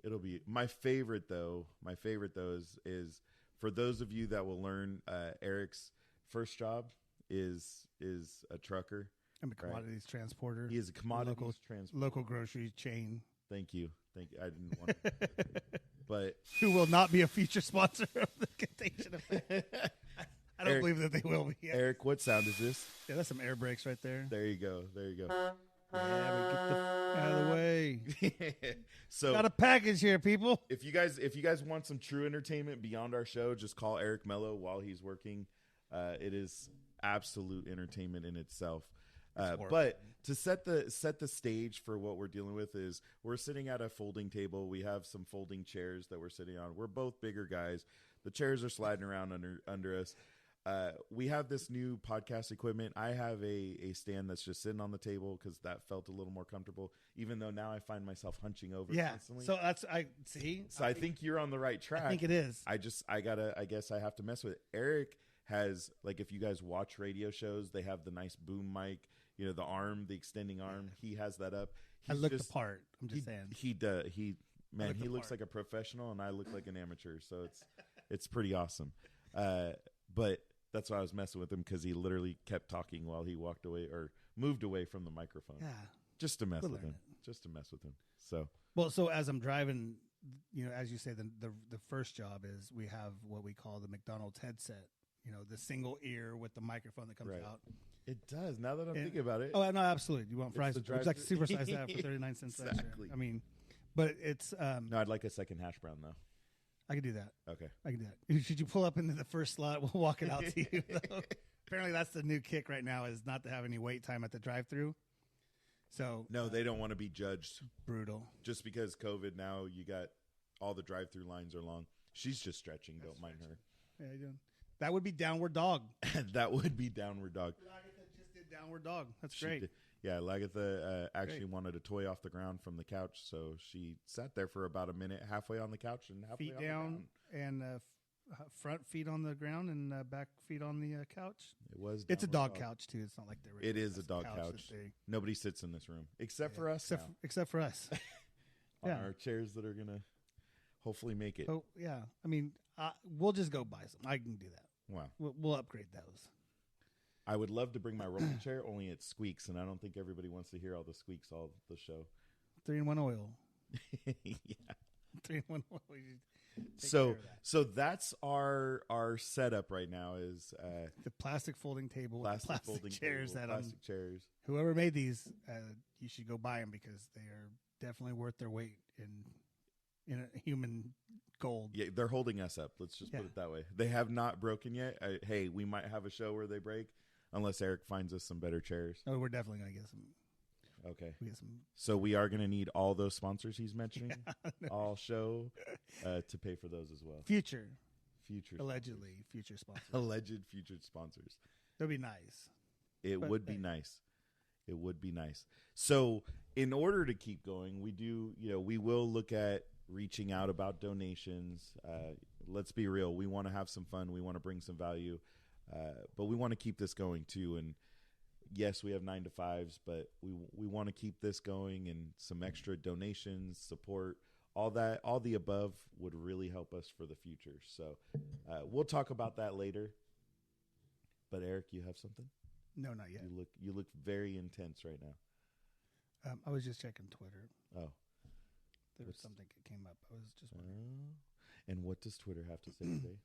Speaker 2: it'll be my favorite though. My favorite though is for those of you that will learn. Eric's first job is a trucker.
Speaker 1: I'm a commodities transporter.
Speaker 2: He is a commodities transporter.
Speaker 1: Local grocery chain.
Speaker 2: Thank you. I didn't want to. But
Speaker 1: who will not be a future sponsor of the Contagion Effect. I don't believe that they will be. Yet.
Speaker 2: Eric, what sound is this?
Speaker 1: Yeah, that's some air brakes right there.
Speaker 2: There you go.
Speaker 1: Yeah, we get the out of the way.
Speaker 2: So
Speaker 1: got a package here, people.
Speaker 2: If you guys want some true entertainment beyond our show, just call Eric Mello while he's working. It is absolute entertainment in itself. But to set the stage for what we're dealing with is we're sitting at a folding table. We have some folding chairs that we're sitting on. We're both bigger guys. The chairs are sliding around under us. We have this new podcast equipment. I have a stand that's just sitting on the table because that felt a little more comfortable, even though now I find myself hunching over constantly.
Speaker 1: So I see.
Speaker 2: So I think you're on the right track.
Speaker 1: I think it is.
Speaker 2: I guess I have to mess with it. Eric has, like, if you guys watch radio shows, they have the nice boom mic, the arm, the extending arm. He has that up.
Speaker 1: I look the part. I'm just saying.
Speaker 2: He does. He looks like a professional and I look like an amateur. So it's pretty awesome. But that's why I was messing with him, because he literally kept talking while he walked away or moved away from the microphone.
Speaker 1: Yeah.
Speaker 2: Just to mess with him.
Speaker 1: So as I'm driving, as you say, the first job is we have what we call the McDonald's headset. The single ear with the microphone that comes out.
Speaker 2: It does. Now that I'm thinking about it.
Speaker 1: Oh, no, absolutely. You want fries? Would you like to supersize that for 39 cents extra?
Speaker 2: Exactly.
Speaker 1: I mean, but it's.
Speaker 2: No, I'd like a second hash brown though.
Speaker 1: I can do that.
Speaker 2: Okay.
Speaker 1: I can do that. Should you pull up into the first slot? We'll walk it out to you. Apparently, that's the new kick right now, is not to have any wait time at the drive-through. So
Speaker 2: no, they don't want to be judged.
Speaker 1: Brutal.
Speaker 2: Just because COVID now, you got all the drive-through lines are long. She's just stretching. Don't mind her.
Speaker 1: Yeah, you doing? That would be downward dog.
Speaker 2: That would be downward dog.
Speaker 1: Lagatha just did downward dog. That's great.
Speaker 2: Yeah, Lagatha actually wanted a toy off the ground from the couch, so she sat there for about a minute, halfway on the couch and halfway
Speaker 1: feet
Speaker 2: on
Speaker 1: down
Speaker 2: the ground.
Speaker 1: and front feet on the ground and back feet on the couch.
Speaker 2: It was.
Speaker 1: It's a dog couch too. It's not like they're.
Speaker 2: It is a dog couch. Nobody sits in this room except for us.
Speaker 1: Except for us.
Speaker 2: On our chairs that are gonna hopefully make it.
Speaker 1: Oh yeah, I mean, we'll just go buy some. I can do that.
Speaker 2: Wow.
Speaker 1: We'll upgrade those.
Speaker 2: I would love to bring my rolling chair, only it squeaks, and I don't think everybody wants to hear all the squeaks all the show.
Speaker 1: 3-in-1 oil.
Speaker 2: Yeah.
Speaker 1: 3-in-1 oil.
Speaker 2: So that's our setup right now is
Speaker 1: the plastic folding table,
Speaker 2: plastic
Speaker 1: chairs.
Speaker 2: Chairs.
Speaker 1: Whoever made these, you should go buy them because they are definitely worth their weight in a human gold.
Speaker 2: Yeah, they're holding us up. Let's just put it that way. They have not broken yet. Hey, we might have a show where they break, unless Eric finds us some better chairs.
Speaker 1: Oh, we're definitely gonna get some.
Speaker 2: Okay.
Speaker 1: We get some.
Speaker 2: So we are gonna need all those sponsors he's mentioning, all show, to pay for those as well.
Speaker 1: Future
Speaker 2: allegedly
Speaker 1: future sponsors.
Speaker 2: Alleged future sponsors.
Speaker 1: That'd be nice.
Speaker 2: It would be nice. It would be nice. So in order to keep going, we will look at reaching out about donations. Let's be real. We want to have some fun. We want to bring some value, but we want to keep this going too. And yes, we have 9 to 5s, but we want to keep this going, and some extra donations, support, all that, all the above would really help us for the future. So we'll talk about that later. But Eric, you have something?
Speaker 1: No, not yet.
Speaker 2: You look very intense right now.
Speaker 1: I was just checking Twitter.
Speaker 2: Oh.
Speaker 1: There was something that came up. I was just wondering.
Speaker 2: And what does Twitter have to say today?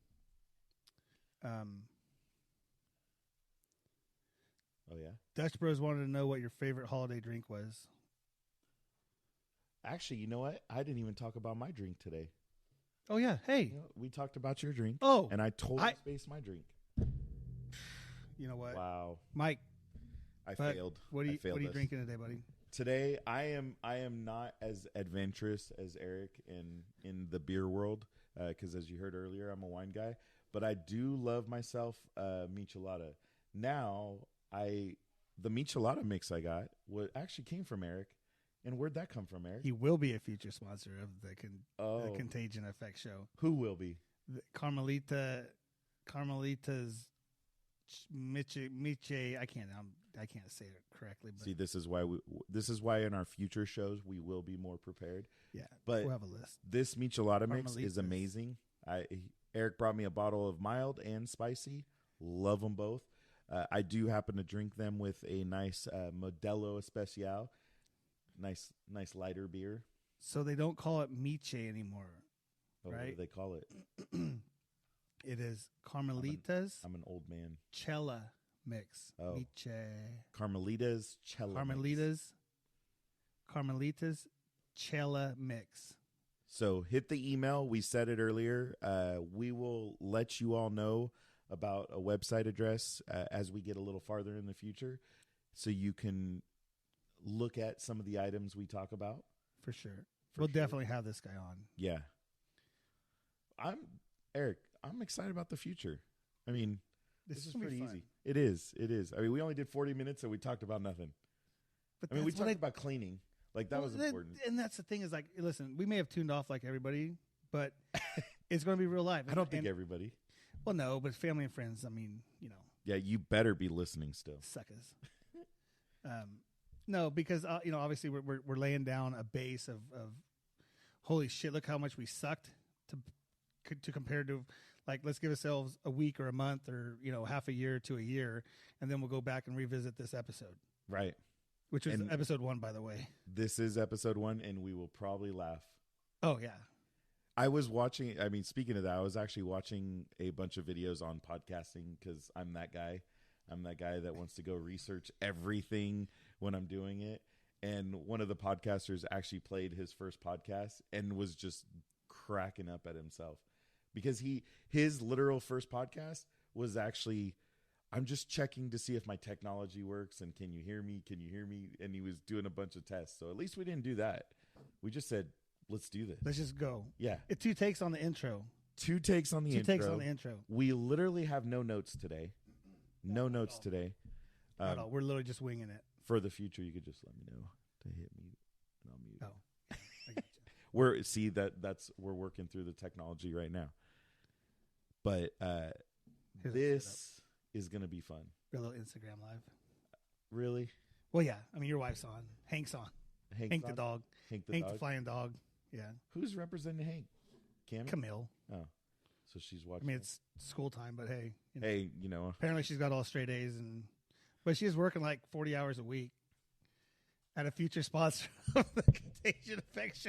Speaker 2: Oh, yeah?
Speaker 1: Dutch Bros wanted to know what your favorite holiday drink was.
Speaker 2: Actually, you know what? I didn't even talk about my drink today.
Speaker 1: Oh, yeah. Hey.
Speaker 2: We talked about your drink.
Speaker 1: Oh.
Speaker 2: And I totally spaced my drink.
Speaker 1: You know what?
Speaker 2: Wow.
Speaker 1: Mike.
Speaker 2: I failed.
Speaker 1: What are you drinking today, buddy?
Speaker 2: Today, I am not as adventurous as Eric in the beer world, because as you heard earlier, I'm a wine guy. But I do love myself michelada. Now, the michelada mix I got actually came from Eric. And where'd that come from, Eric?
Speaker 1: He will be a future sponsor of the Contagion Effect show.
Speaker 2: Who will be?
Speaker 1: Carmelita's Miche. I can't say it correctly. But
Speaker 2: see, this is why in our future shows we will be more prepared.
Speaker 1: Yeah,
Speaker 2: but
Speaker 1: we'll have a list.
Speaker 2: This michelada mix is amazing. Eric brought me a bottle of mild and spicy. Love them both. I do happen to drink them with a nice Modelo Especial. Nice lighter beer.
Speaker 1: So they don't call it Miche anymore, right?
Speaker 2: What do they call it?
Speaker 1: It is Carmelita's.
Speaker 2: I'm an old man.
Speaker 1: Cella mix.
Speaker 2: Oh.
Speaker 1: Miche.
Speaker 2: Carmelita's Cella.
Speaker 1: Carmelita's Cella mix.
Speaker 2: So hit the email. We said it earlier. We will let you all know about a website address as we get a little farther in the future, so you can look at some of the items we talk about.
Speaker 1: For sure. We'll definitely have this guy on.
Speaker 2: Yeah. Eric, I'm excited about the future. I mean, this is pretty easy. It is. I mean, we only did 40 minutes and we talked about nothing. But we talked about cleaning. Like, that was important.
Speaker 1: And that's the thing is, like, listen, we may have tuned off like everybody, but it's going to be real life.
Speaker 2: I don't think everybody.
Speaker 1: Well, no, but family and friends, I mean,
Speaker 2: Yeah, you better be listening still.
Speaker 1: Suckers. No, because, obviously we're laying down a base of holy shit, look how much we sucked to compare to, like, let's give ourselves a week or a month or, half a year to a year, and then we'll go back and revisit this episode.
Speaker 2: Right.
Speaker 1: Which was episode 1, by the way.
Speaker 2: This is episode 1, and we will probably laugh.
Speaker 1: Oh, yeah.
Speaker 2: Speaking of that, I was actually watching a bunch of videos on podcasting because I'm that guy. I'm that guy that wants to go research everything when I'm doing it. And one of the podcasters actually played his first podcast and was just cracking up at himself because his literal first podcast was actually, I'm just checking to see if my technology works and can you hear me? Can you hear me? And he was doing a bunch of tests. So at least we didn't do that. We just said, let's do this.
Speaker 1: Let's just go.
Speaker 2: Yeah.
Speaker 1: 2 takes on the intro.
Speaker 2: 2 takes on the intro.
Speaker 1: 2 takes on the intro.
Speaker 2: We literally have no notes today. No notes today.
Speaker 1: Not all. We're literally just winging it.
Speaker 2: For the future, you could just let me know to hit mute, and I'll mute.
Speaker 1: Oh, I gotcha.
Speaker 2: We're working through the technology right now. But this is going to be fun.
Speaker 1: A little Instagram live.
Speaker 2: Really?
Speaker 1: Well, yeah. I mean, your wife's on. Hank's on. Hank the dog.
Speaker 2: Hank
Speaker 1: the flying dog. Yeah.
Speaker 2: Who's representing Hank?
Speaker 1: Camille.
Speaker 2: Oh. So she's watching.
Speaker 1: I mean, it's school time, but hey.
Speaker 2: Apparently
Speaker 1: she's got all straight A's, but she's working like 40 hours a week at a future sponsor of the Contagion Effect show.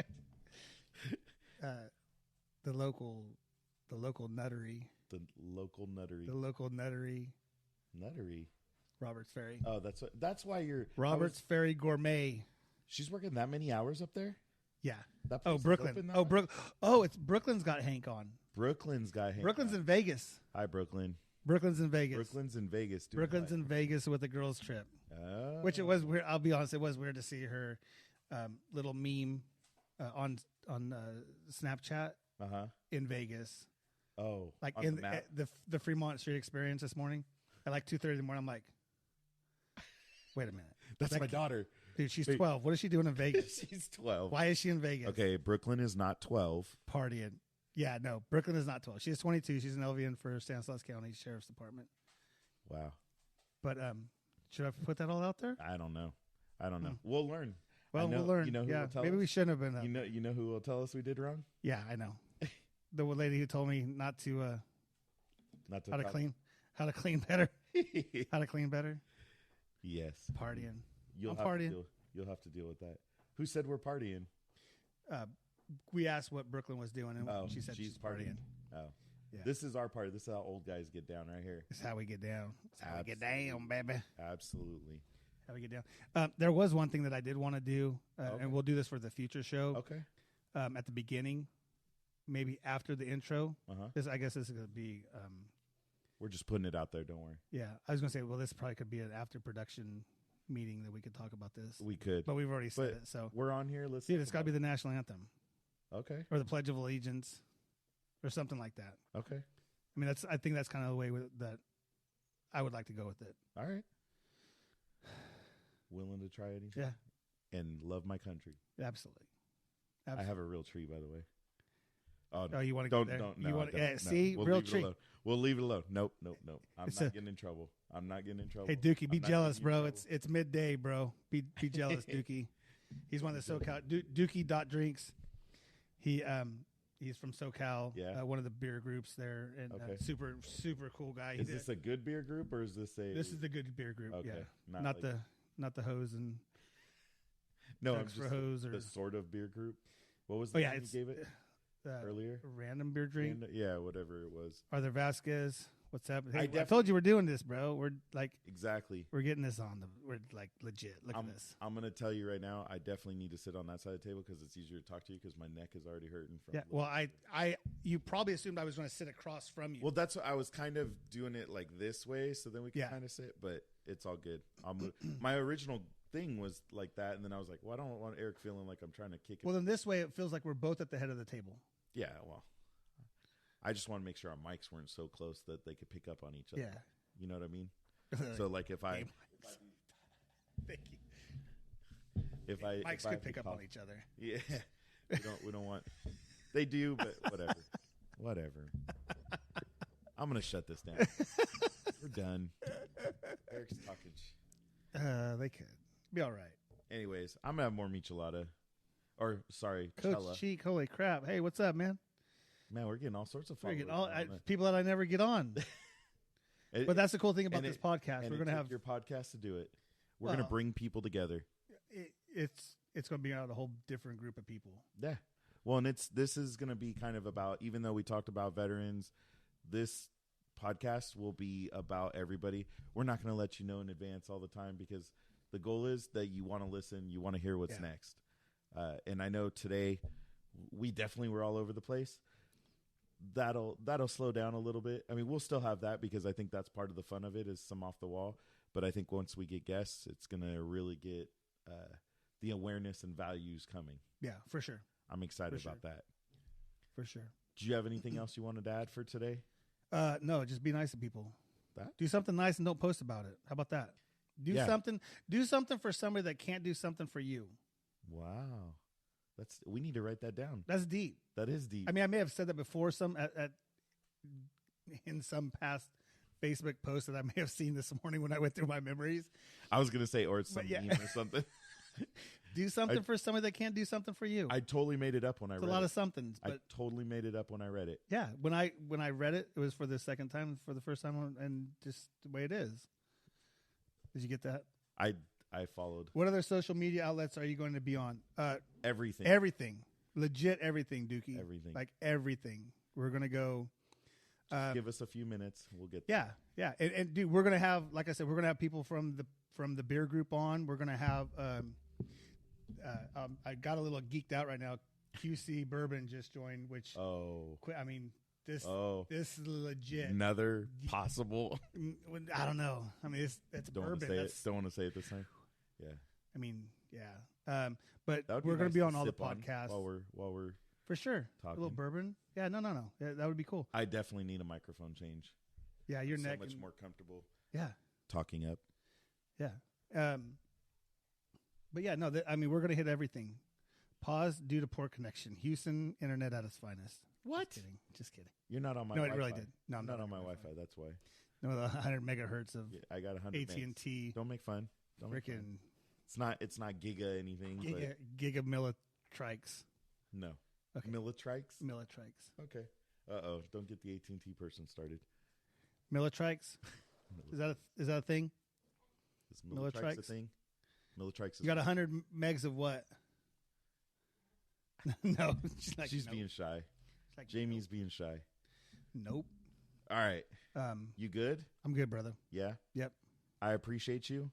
Speaker 1: The local nuttery.
Speaker 2: The local nuttery.
Speaker 1: The local nuttery.
Speaker 2: Nuttery.
Speaker 1: Robert's Ferry.
Speaker 2: Oh, that's why you're
Speaker 1: Robert's Ferry Gourmet.
Speaker 2: She's working that many hours up there?
Speaker 1: Yeah.
Speaker 2: Brooklyn.
Speaker 1: It's Brooklyn's got Hank on.
Speaker 2: Brooklyn's got Hank.
Speaker 1: Brooklyn's in Vegas.
Speaker 2: Hi, Brooklyn.
Speaker 1: Brooklyn's in Vegas.
Speaker 2: Brooklyn's in Vegas
Speaker 1: with the girls' trip.
Speaker 2: Oh.
Speaker 1: Which it was weird. I'll be honest, it was weird to see her little meme on Snapchat in Vegas.
Speaker 2: Oh,
Speaker 1: like in the Fremont Street Experience this morning at like 2:30 in the morning. I'm like, wait a minute,
Speaker 2: that's my daughter.
Speaker 1: Dude, she's 12. What is she doing in Vegas?
Speaker 2: She's 12.
Speaker 1: Why is she in Vegas?
Speaker 2: Okay, Brooklyn is not 12.
Speaker 1: Partying. Yeah, no, Brooklyn is not 12. She's 22. She's an LVN for Stanislaus County Sheriff's Department.
Speaker 2: Wow.
Speaker 1: But should I put that all out there?
Speaker 2: I don't know. We'll learn.
Speaker 1: Well, we'll learn.
Speaker 2: You know who will tell
Speaker 1: maybe
Speaker 2: us?
Speaker 1: We shouldn't have been.
Speaker 2: You know who will tell us we did wrong?
Speaker 1: Yeah, I know. The lady who told me not to how to clean better. How to clean better.
Speaker 2: Yes.
Speaker 1: Partying.
Speaker 2: You'll have to deal with that. Who said we're partying?
Speaker 1: we asked what Brooklyn was doing, and she said she's partying.
Speaker 2: Oh,
Speaker 1: Yeah.
Speaker 2: This is our party. This is how old guys get down right here.
Speaker 1: This is how we get down. This is how we get down, baby.
Speaker 2: Absolutely.
Speaker 1: How we get down. There was one thing that I did want to do, and we'll do this for the future show.
Speaker 2: Okay.
Speaker 1: At the beginning, maybe after the intro. I guess this is going to be.
Speaker 2: We're just putting it out there. Don't worry.
Speaker 1: Yeah, I was going to say, well, this probably could be an after production meeting that we could talk about this.
Speaker 2: We could,
Speaker 1: but we've already said it. So
Speaker 2: we're on here. Let's.
Speaker 1: Dude, it's got to be the national anthem.
Speaker 2: Okay.
Speaker 1: Or the Pledge of Allegiance, or something like that.
Speaker 2: Okay.
Speaker 1: I mean, I think that's kind of the way that I would like to go with it.
Speaker 2: All right. Willing to try anything?
Speaker 1: Yeah.
Speaker 2: And love my country.
Speaker 1: Absolutely.
Speaker 2: I have a real tree, by the way.
Speaker 1: Oh, you want to go there?
Speaker 2: Don't.
Speaker 1: You
Speaker 2: No,
Speaker 1: want?
Speaker 2: don't.
Speaker 1: Yeah,
Speaker 2: No.
Speaker 1: see,
Speaker 2: We'll
Speaker 1: real
Speaker 2: leave it
Speaker 1: tree.
Speaker 2: alone. We'll leave it alone. Nope. I'm
Speaker 1: It's
Speaker 2: not getting in trouble. I'm not getting in trouble.
Speaker 1: Hey, Dookie, be
Speaker 2: I'm not
Speaker 1: jealous,
Speaker 2: getting in
Speaker 1: bro.
Speaker 2: trouble.
Speaker 1: It's midday, bro. Be jealous, Dookie. He's one of the SoCal Dookie.drinks. He's from SoCal.
Speaker 2: Yeah.
Speaker 1: One of the beer groups there, and
Speaker 2: Okay.
Speaker 1: super cool guy.
Speaker 2: Is this a good beer group or is this a?
Speaker 1: This is the good beer group.
Speaker 2: Okay.
Speaker 1: Yeah.
Speaker 2: Not like-
Speaker 1: Not the hose and
Speaker 2: no, I'm
Speaker 1: extra
Speaker 2: just
Speaker 1: hose or
Speaker 2: the sort of beer group. What was the name you gave it earlier?
Speaker 1: Random beer drink.
Speaker 2: Yeah, whatever it was.
Speaker 1: Arthur Vasquez. What's happening? Hey, I
Speaker 2: definitely-
Speaker 1: told you we're doing this, bro. We're like
Speaker 2: Exactly.
Speaker 1: we're getting this on we're like legit. Look at this.
Speaker 2: I'm gonna tell you right now. I definitely need to sit on that side of the table because it's easier to talk to you because my neck is already hurting. From
Speaker 1: Yeah. Well, you probably assumed I was going to sit across from you.
Speaker 2: Well, that's what I was kind of doing it like this way, so then we can kind of sit. But it's all good. My original thing was like that, and then I was like, well, I don't want Eric feeling like I'm trying to kick it.
Speaker 1: Well, then this way it feels like we're both at the head of the table.
Speaker 2: Yeah. Well, I just want to make sure our mics weren't so close that they could pick up on each other.
Speaker 1: Yeah.
Speaker 2: You know what I mean? So like if I
Speaker 1: Thank you.
Speaker 2: if I
Speaker 1: Mics
Speaker 2: I
Speaker 1: could pick up on each other.
Speaker 2: Yeah. We don't want. They do, but whatever. I'm gonna shut this down. We're done. Eric's talking.
Speaker 1: They could be all right.
Speaker 2: Anyways, I'm gonna have more michelada. Or sorry,
Speaker 1: Coach
Speaker 2: Chella.
Speaker 1: Cheek, holy crap! Hey, what's up, man?
Speaker 2: Man, we're getting all sorts of
Speaker 1: We're
Speaker 2: followers.
Speaker 1: getting people that I never get on. But that's the cool thing about this podcast. We're gonna have
Speaker 2: your podcast to do it. We're gonna bring people together.
Speaker 1: It's gonna be out a whole different group of people.
Speaker 2: Yeah. Well, and this is gonna be kind of about, even though we talked about veterans, this podcast will be about everybody. We're not gonna let you know in advance all the time because the goal is that you want to listen, you want to hear what's next. And I know today we definitely were all over the place. That'll slow down a little bit. I mean, we'll still have that because I think that's part of the fun of it is some off the wall. But I think once we get guests, it's going to really get the awareness and values coming.
Speaker 1: Yeah, for sure.
Speaker 2: I'm excited about that.
Speaker 1: For sure.
Speaker 2: Do you have anything else you wanted to add for today?
Speaker 1: No, just be nice to people.
Speaker 2: That?
Speaker 1: Do something nice and don't post about it. How about that? Do something for somebody that can't do something for you.
Speaker 2: Wow. We need to write that down.
Speaker 1: That's deep.
Speaker 2: That is deep.
Speaker 1: I mean, I may have said that before in some past Facebook post that I may have seen this morning when I went through my memories.
Speaker 2: I was going to say, or it's some meme or something.
Speaker 1: Do something for somebody that can't do something for you.
Speaker 2: I totally made it up when I read it.
Speaker 1: It's a lot of somethings. But
Speaker 2: I totally made it up when I read it.
Speaker 1: Yeah. When I read it, it was for the second time, for the first time, and just the way it is. Did you get that?
Speaker 2: I followed.
Speaker 1: What other social media outlets are you going to be on?
Speaker 2: Everything.
Speaker 1: Everything. Legit everything, Dookie.
Speaker 2: Everything.
Speaker 1: Like everything. We're going to go.
Speaker 2: Give us a few minutes. We'll get there.
Speaker 1: Yeah. And dude, we're going to have, like I said, we're going to have people from the beer group on. We're going to have, I got a little geeked out right now. QC Bourbon just joined, which, I mean, this is legit.
Speaker 2: Another possible.
Speaker 1: I don't know. I mean, it's
Speaker 2: don't
Speaker 1: bourbon.
Speaker 2: Don't want to say it this time. Yeah.
Speaker 1: I mean, yeah. But
Speaker 2: we're
Speaker 1: going to be on all the podcasts
Speaker 2: while we're
Speaker 1: for sure.
Speaker 2: Talking.
Speaker 1: A little bourbon. Yeah. No. Yeah, that would be cool.
Speaker 2: I definitely need a microphone change.
Speaker 1: Yeah, your neck
Speaker 2: so much more comfortable.
Speaker 1: Yeah.
Speaker 2: Talking up.
Speaker 1: Yeah. But yeah, no. I mean, we're going to hit everything. Pause due to poor connection. Houston internet at its finest.
Speaker 2: What?
Speaker 1: Just kidding.
Speaker 2: You're not on my.
Speaker 1: No,
Speaker 2: Wi-Fi.
Speaker 1: it really did. No, I'm
Speaker 2: not on my Wi-Fi. That's why.
Speaker 1: No, the 100 megahertz of
Speaker 2: I got 100.
Speaker 1: AT&T.
Speaker 2: Don't make fun.
Speaker 1: Freaking.
Speaker 2: It's not giga anything.
Speaker 1: Giga millitrikes.
Speaker 2: No.
Speaker 1: Okay.
Speaker 2: Millitrikes.
Speaker 1: Okay.
Speaker 2: Don't get the AT&T person started.
Speaker 1: Millitrikes. Is that a thing?
Speaker 2: Is millitrikes a thing? Millitrikes.
Speaker 1: You got 100 megs of what? No, she's like,
Speaker 2: She's
Speaker 1: nope.
Speaker 2: being shy.
Speaker 1: She's like,
Speaker 2: Jamie's being shy.
Speaker 1: nope.
Speaker 2: All right. You good?
Speaker 1: I'm good, brother.
Speaker 2: Yeah?
Speaker 1: Yep.
Speaker 2: I appreciate you.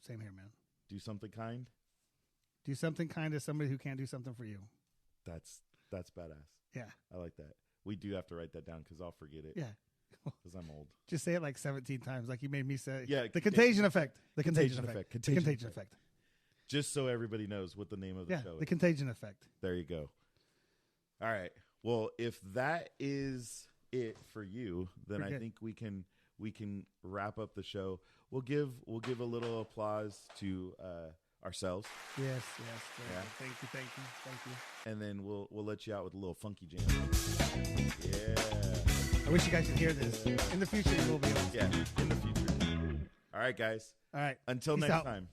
Speaker 1: Same here, man.
Speaker 2: Do something kind.
Speaker 1: Do something kind to somebody who can't do something for you.
Speaker 2: That's badass.
Speaker 1: Yeah.
Speaker 2: I like that. We do have to write that down because I'll forget it.
Speaker 1: Yeah.
Speaker 2: Because I'm old.
Speaker 1: Just say it like 17 times, like you made me say.
Speaker 2: Yeah.
Speaker 1: The contagion effect. The contagion
Speaker 2: Contagion
Speaker 1: effect.
Speaker 2: effect.
Speaker 1: The contagion effect.
Speaker 2: Just so everybody knows what the name of the show
Speaker 1: the
Speaker 2: is.
Speaker 1: contagion effect.
Speaker 2: There you go. All right. Well, if that is it for you, then I think we can wrap up the show. We'll give a little applause to ourselves.
Speaker 1: Yes.
Speaker 2: Yeah.
Speaker 1: Thank you.
Speaker 2: And then we'll let you out with a little funky jam. Yeah.
Speaker 1: I wish you guys could hear this. In the future, you will be able to.
Speaker 2: Yeah, in the future. All right, guys.
Speaker 1: All right.
Speaker 2: Until
Speaker 1: Peace
Speaker 2: next
Speaker 1: out.
Speaker 2: time.